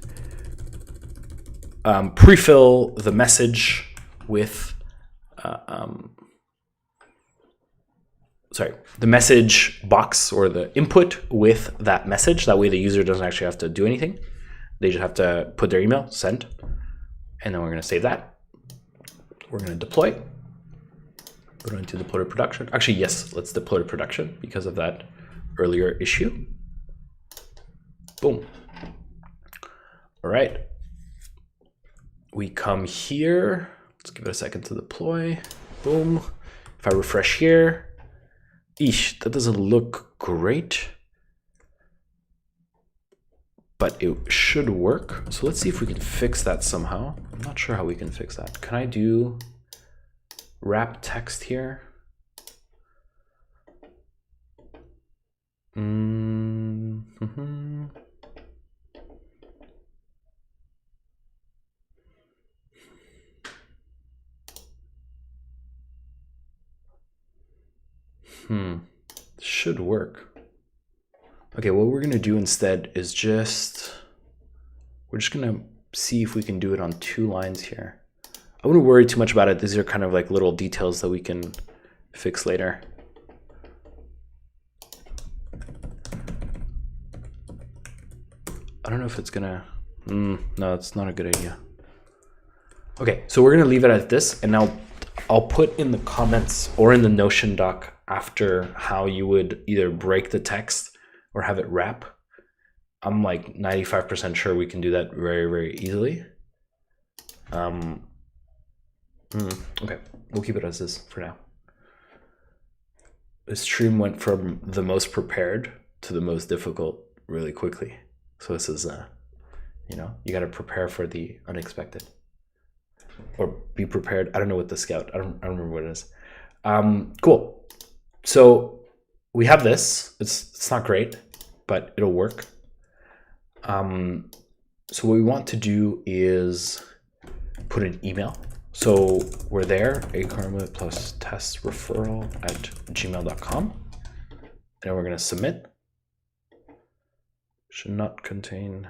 pre-fill the message with the message box or the input with that message. That way the user doesn't actually have to do anything. They just have to put their email, send, and then we're going to save that. We're going to deploy. We're going to deploy to production. Actually, yes, let's deploy to production because of that earlier issue. Boom. All right. We come here. Let's give it a second to deploy. Boom. If I refresh here, eesh, that doesn't look great, but it should work. So let's see if we can fix that somehow. I'm not sure how we can fix that. Can I do wrap text here? Should work. Okay, what we're gonna do instead is we're just gonna see if we can do it on 2 lines here. I wouldn't worry too much about it. These are kind of like little details that we can fix later. I don't know if it's gonna, no, it's not a good idea. Okay, so we're gonna leave it at this, and now I'll put in the comments or in the Notion doc after how you would either break the text or have it wrap. I'm like 95% sure we can do that very, very easily. Okay, we'll keep it as is for now. This stream went from the most prepared to the most difficult really quickly. So this is, you know, you got to prepare for the unexpected. Or be prepared. I don't know what the scout. I don't remember what it is. Cool. So we have this. It's not great, but it'll work. So what we want to do is put an email. So we're there. Aron plus test referral at gmail.com, and we're going to submit. Should not contain.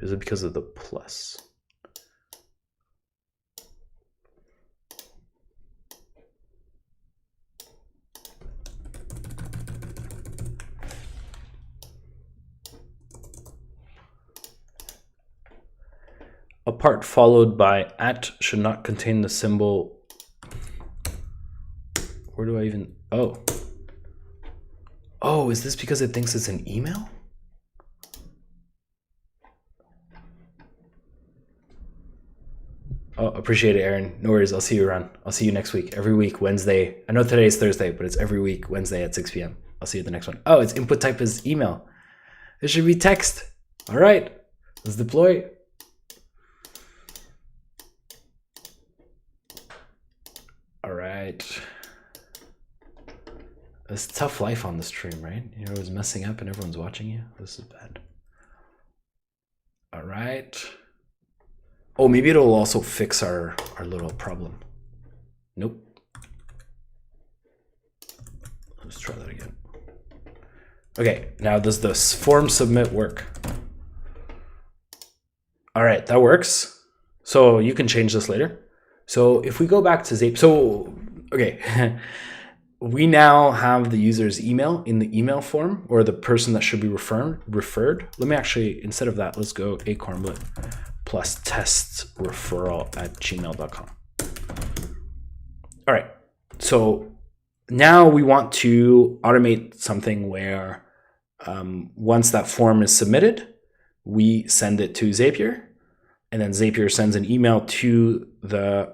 Is it because of the plus? A part followed by at should not contain the symbol. Where do I even? Oh, is this because it thinks it's an email? Oh, appreciate it, Aaron. No worries. I'll see you around. I'll see you next week. Every week, Wednesday. I know today is Thursday, but it's every week, Wednesday at 6 p.m. I'll see you at the next one. Oh, its input type is email. It should be text. All right. Let's deploy. All right. It's a tough life on the stream, right? You're always messing up and everyone's watching you. This is bad. All right. Oh, maybe it'll also fix our little problem. Nope. Let's try that again. Okay, now does the form submit work? All right, that works. So you can change this later. So if we go back to Zapier, so, okay. We now have the user's email in the email form, or the person that should be referred. Let me actually, instead of that, let's go Aron plus test referral at gmail.com. All right, so now we want to automate something where once that form is submitted, we send it to Zapier, and then Zapier sends an email to the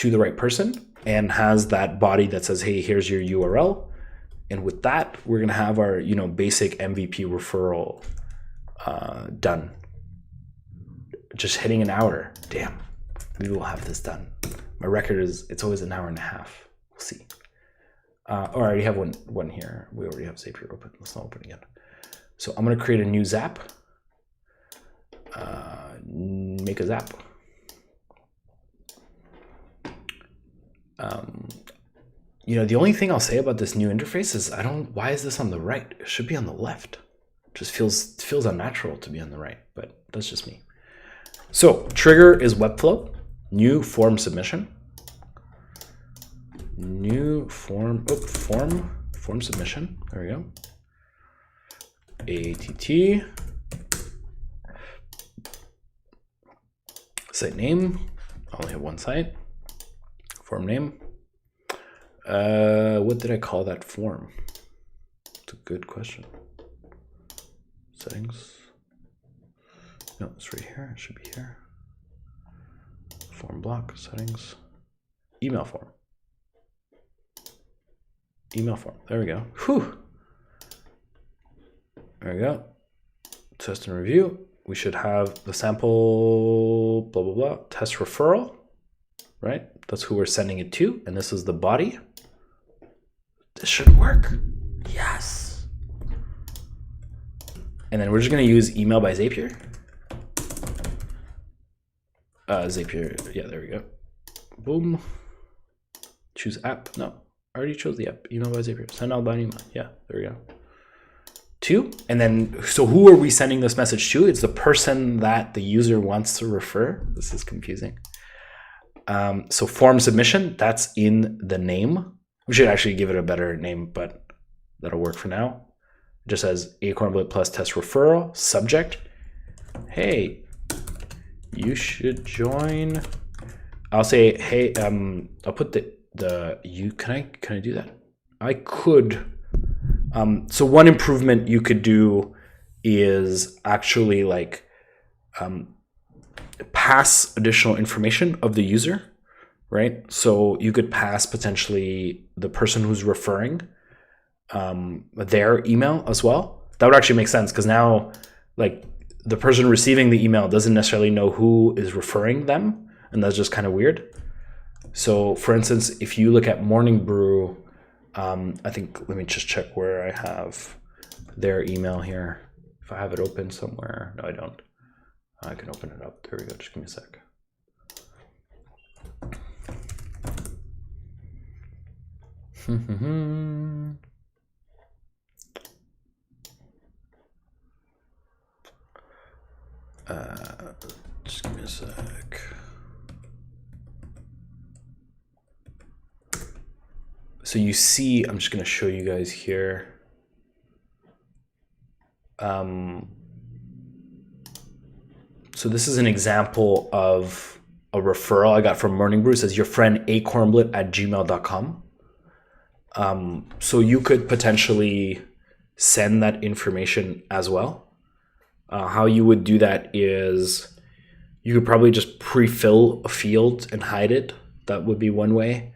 right person and has that body that says, hey, here's your URL. And with that, we're going to have our, basic MVP referral done. Just hitting an hour. Damn, maybe we'll have this done. My record is, it's always an hour and a half. We'll see. I already have one here. We already have Zapier open. Let's not open again. So I'm going to create a new Zap. Make a Zap. The only thing I'll say about this new interface is why is this on the right? It should be on the left. It just feels unnatural to be on the right, but that's just me. So trigger is Webflow, new form submission, new form, form submission. There we go. AATT, site name. I only have one site. Form name. What did I call that form? It's a good question. Settings. No, it's right here. It should be here. Form block, settings, email form. Email form. There we go. Whew. There we go. Test and review. We should have the sample, blah, blah, blah. Test referral, right? That's who we're sending it to. And this is the body. This should work. Yes. And then we're just going to use email by Zapier. Zapier, yeah, there we go. Boom. Choose app. No, I already chose the app. Email by Zapier. Send out by email. Yeah, there we go. 2. And then, so who are we sending this message to? It's the person that the user wants to refer. This is confusing. So form submission, that's in the name. We should actually give it a better name, but that'll work for now. It just says Acornblit plus test referral. Subject. Hey, you should join. I'll say, hey, I'll put you, can I do that? I could. So one improvement you could do is actually like pass additional information of the user, right? So you could pass potentially the person who's referring their email as well. That would actually make sense because now like the person receiving the email doesn't necessarily know who is referring them, and that's just kind of weird. So for instance, if you look at Morning Brew, I think, let me just check where I have their email here. If I have it open somewhere. No, I don't. I can open it up. There we go. Just give me a sec. Just give me a sec. So you see, I'm just going to show you guys here. So this is an example of a referral I got from Morning Brew. It says your friend acornblit@gmail.com. So you could potentially send that information as well. How you would do that is you could probably just pre-fill a field and hide it. That would be one way.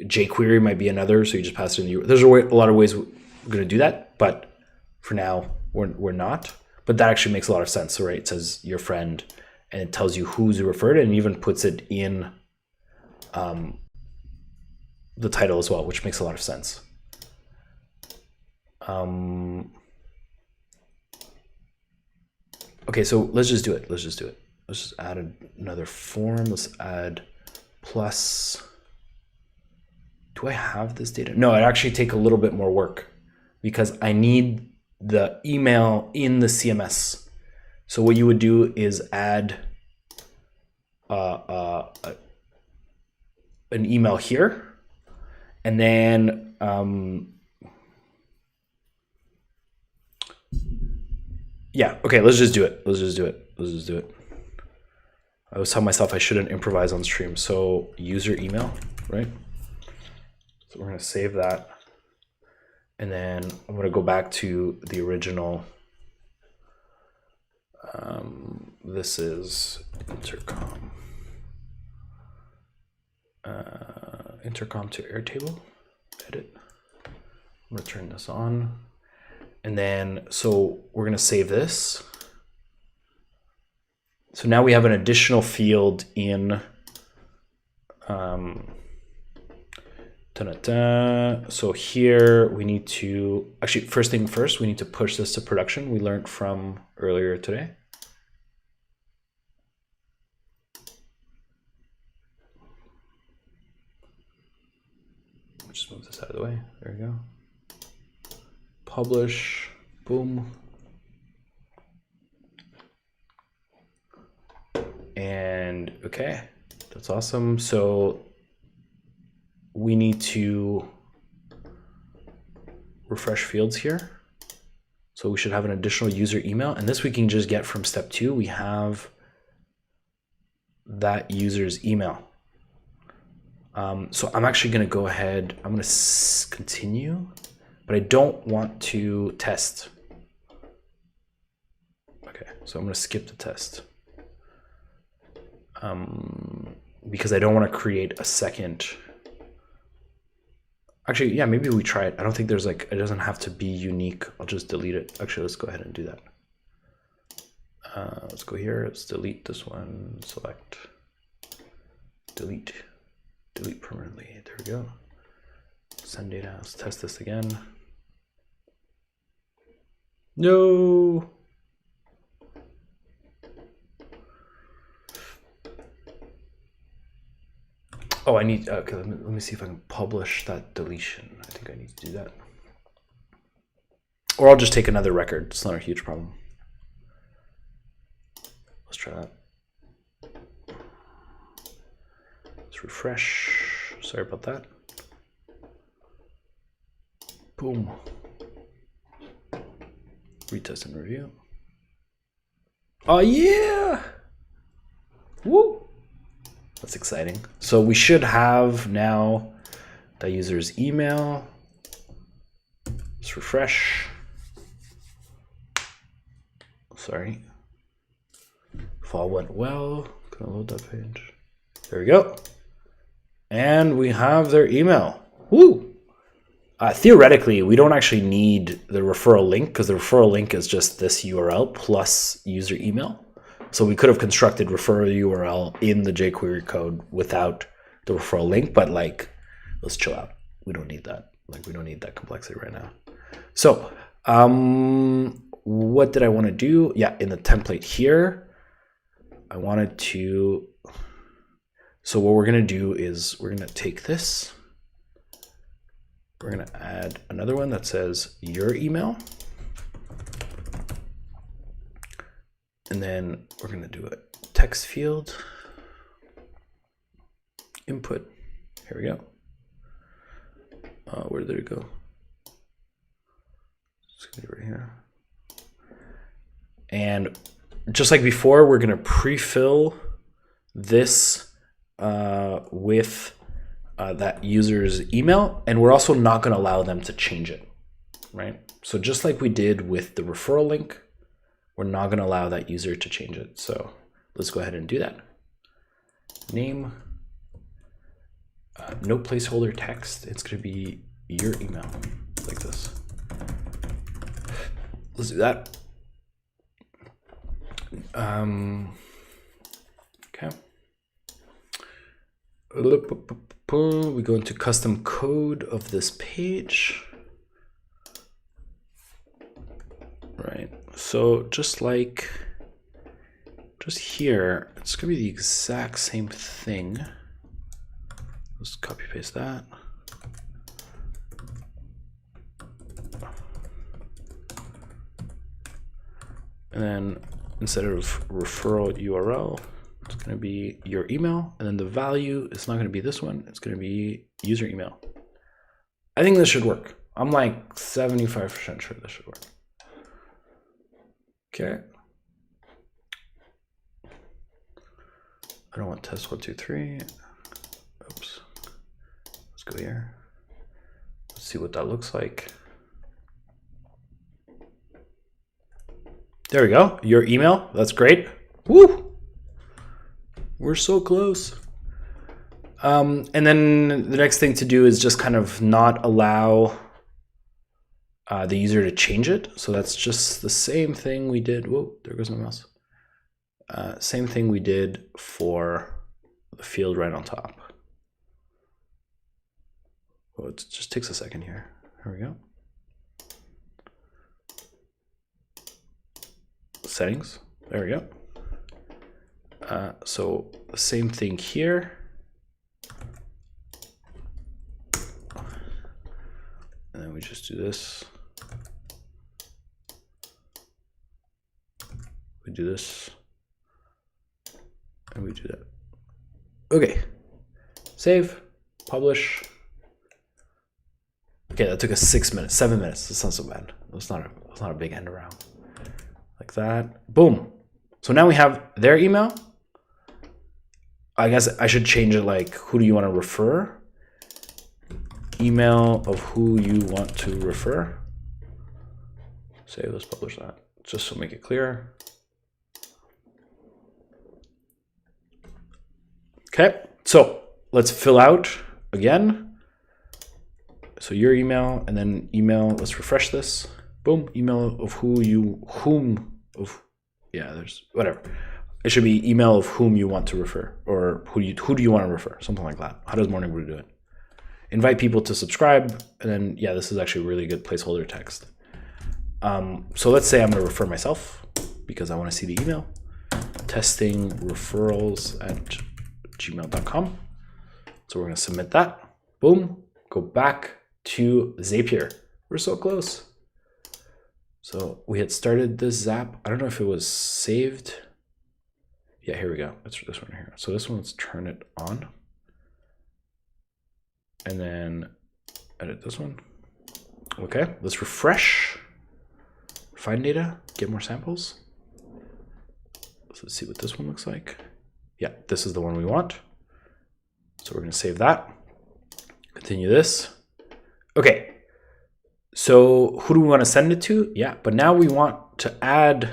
jQuery might be another, so you just pass it in. There's a lot of ways we're going to do that, but for now we're not. But that actually makes a lot of sense. So right, it says your friend, and it tells you who's referred, and even puts it in the title as well, which makes a lot of sense. Okay, so let's just do it. Let's just add another form. Let's add plus. Do I have this data? No, it actually take a little bit more work because I need the email in the CMS. So what you would do is add an email here, and then yeah, okay, let's just do it. Let's just do it. I was telling myself I shouldn't improvise on stream. So user email, right? So we're gonna save that. And then I'm gonna go back to the original. This is Intercom. Intercom to Airtable, edit. I'm gonna turn this on. And then, so we're gonna save this. So now we have an additional field in, so here we need to, actually first thing first, we need to push this to production. We learned from earlier today. Just move this out of the way, there we go. Publish, boom. And okay, that's awesome. So we need to refresh fields here. So we should have an additional user email, and this we can just get from step 2. We have that user's email. So I'm actually going to go ahead, I'm going to continue, but I don't want to test. Okay, so I'm going to skip the test. Because I don't want to create a second. Actually, yeah, maybe we try it. I don't think there's like, it doesn't have to be unique. I'll just delete it. Actually, let's go ahead and do that. Let's go here. Let's delete this one. Select, delete permanently. There we go. Send data. Let's test this again. No. Oh, I need, okay, let me see if I can publish that deletion. I think I need to do that. Or I'll just take another record. It's not a huge problem. Let's try that. Let's refresh. Sorry about that. Boom. Retest and review. Oh, yeah. Woo. That's exciting. So we should have now the user's email. Let's refresh. Sorry. If all went well, gonna load that page. There we go. And we have their email. Woo! Theoretically, we don't actually need the referral link because the referral link is just this URL plus user email. So we could have constructed referral URL in the jQuery code without the referral link, but like, let's chill out. We don't need that. Like, we don't need that complexity right now. So, what did I want to do? Yeah, in the template here, I wanted to, so what we're going to do is we're going to take this. We're going to add another one that says your email. And then we're going to do a text field, input. Here we go. Where did it go? It's going to be right here. And just like before, we're going to pre-fill this with that user's email. And we're also not going to allow them to change it, right? So just like we did with the referral link, we're not going to allow that user to change it. So let's go ahead and do that. Name, no placeholder text. It's going to be your email, like this. Let's do that. Okay. We go into custom code of this page. Right. So just here, it's going to be the exact same thing. Let's copy paste that. And then instead of referral URL, it's going to be your email. And then the value, it's not going to be this one. It's going to be user email. I think this should work. I'm like 75% sure this should work. Okay. I don't want test 1, 2, 3. Oops. Let's go here. Let's see what that looks like. There we go. Your email. That's great. Woo! We're so close. And then the next thing to do is just kind of not allow the user to change it. So that's just the same thing we did. Whoa, there goes my mouse. Same thing we did for the field right on top. Oh, it just takes a second here. There we go. Settings. There we go. So the same thing here. And then we just do this. We do this. and we do that. Okay, save, publish. Okay, that took us 6 minutes, 7 minutes. That's not so bad. That's not a big end around. Like that, boom. So now we have their email. I guess I should change it like, who do you want to refer? Email of who you want to refer. Save, let's publish that, just to make it clear. Okay, so let's fill out again. So your email and then email, let's refresh this. Boom, email of there's whatever. It should be email of whom you want to refer, or who do you want to refer, something like that. How does Morning Brew do it? Invite people to subscribe, and then yeah, this is actually a really good placeholder text. So let's say I'm going to refer myself because I want to see the email. Testing referrals at gmail.com. So we're going to submit that. Boom. Go back to Zapier. We're so close. So we had started this Zap. I don't know if it was saved. Yeah, here we go. It's this one here. So this one, let's turn it on. And then edit this one. Okay, let's refresh. Find data, get more samples. So let's see what this one looks like. Yeah, this is the one we want. So we're going to save that. Continue this. Okay. So who do we want to send it to? Yeah, but now we want to add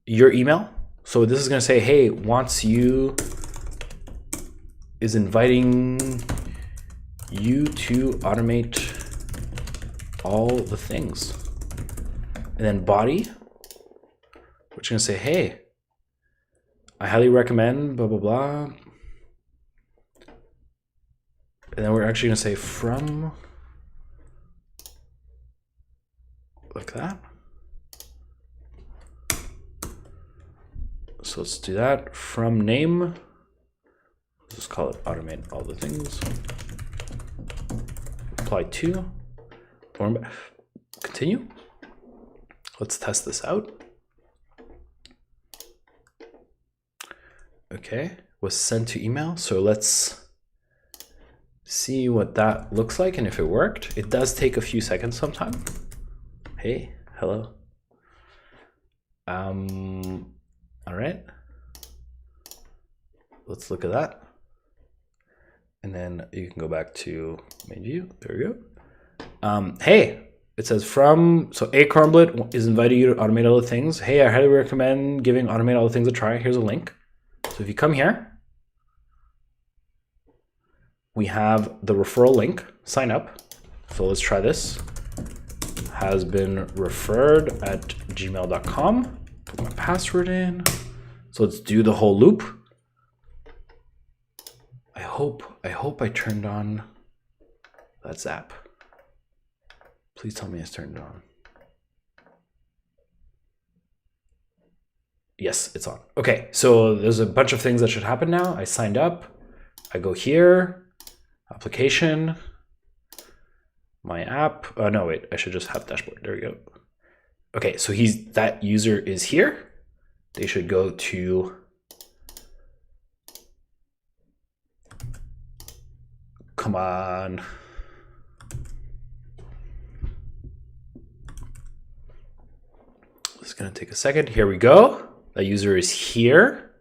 your email. So this is going to say, hey, is inviting you to automate all the things. And then body, we're just going to say, hey, I highly recommend blah, blah, blah. And then we're actually going to say from, like that. So let's do that. From name, let's just call it automate all the things. Apply to, continue. Let's test this out. Okay, was sent to email. So let's see what that looks like and if it worked. It does take a few seconds sometimes. Hey, hello. All right. Let's look at that. And then you can go back to main view. There we go. Hey, it says so A Cornblit is inviting you to automate all the things. Hey, I highly recommend giving automate all the things a try. Here's a link. So if you come here, we have the referral link, sign up. So let's try this. Has been referred at gmail.com. Put my password in. So let's do the whole loop. I hope I turned on that Zap. Please tell me it's turned on. Yes, it's on. Okay, so there's a bunch of things that should happen now. I signed up. I go here, application, my app. No, wait, I should just have dashboard. There we go. Okay, so that user is here. They should go to come on. It's gonna take a second. Here we go. That user is here.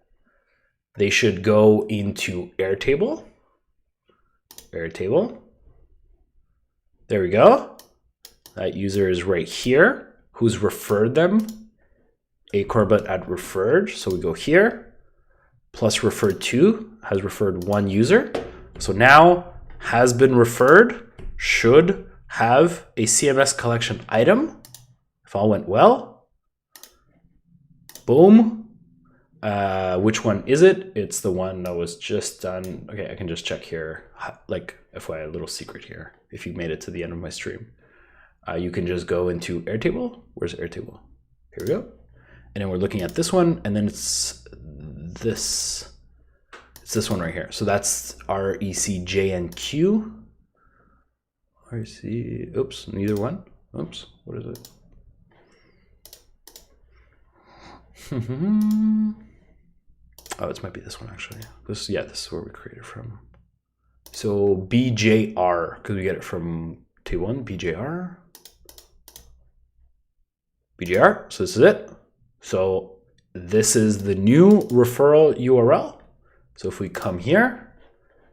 They should go into Airtable. Airtable. There we go. That user is right here. Who's referred them? A Corbett at referred. So we go here. Plus referred to has referred one user. So now has been referred should have a CMS collection item. If all went well. Boom. Which one is it? It's the one that was just done. Okay, I can just check here. Like, FYI, a little secret here. If you made it to the end of my stream, you can just go into Airtable. Where's Airtable? Here we go. And then we're looking at this one, and then it's this. It's this one right here. So that's RECJNQ. REC. Oops, neither one. Oops. What is it? Oh, this might be this one actually. This is where we created from. So BJR, because we get it from T1, BJR. So this is it. So this is the new referral URL. So if we come here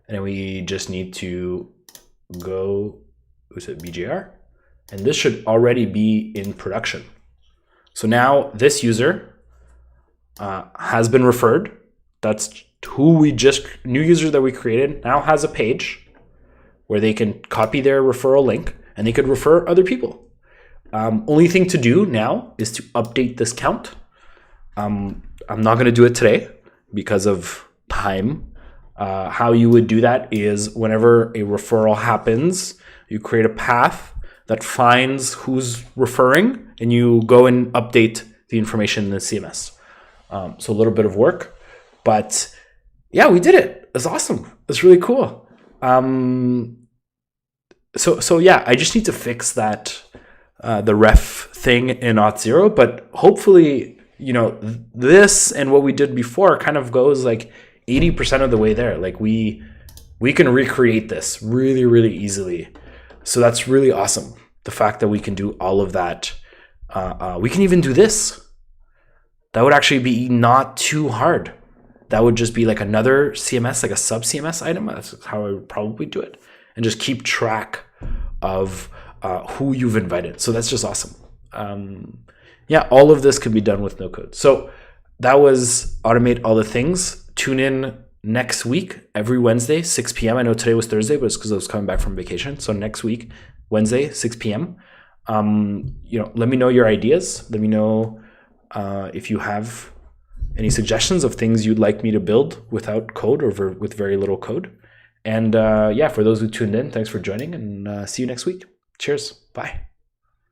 and we just need to go, who's it, BJR? And this should already be in production. So now this user has been referred. That's who new user that we created now has a page where they can copy their referral link and they could refer other people. Only thing to do now is to update this count. I'm not going to do it today because of time. How you would do that is whenever a referral happens, you create a path that finds who's referring and you go and update the information in the CMS. So a little bit of work, but yeah, we did it. It's awesome. It's really cool. So yeah, I just need to fix that, the ref thing in Auth0, but hopefully, this and what we did before kind of goes like 80% of the way there. Like we can recreate this really, really easily. So that's really awesome. The fact that we can do all of that. We can even do this. That would actually be not too hard. That would just be like another CMS, like a sub CMS item. That's how I would probably do it. And just keep track of who you've invited. So that's just awesome. Yeah, all of this can be done with no code. So that was Automate All the Things. Tune in next week, every Wednesday, 6 p.m. I know today was Thursday, but it's because I was coming back from vacation. So next week, Wednesday, 6 p.m. Let me know your ideas. Let me know if you have any suggestions of things you'd like me to build without code or with very little code. And for those who tuned in, thanks for joining, and see you next week. Cheers. Bye.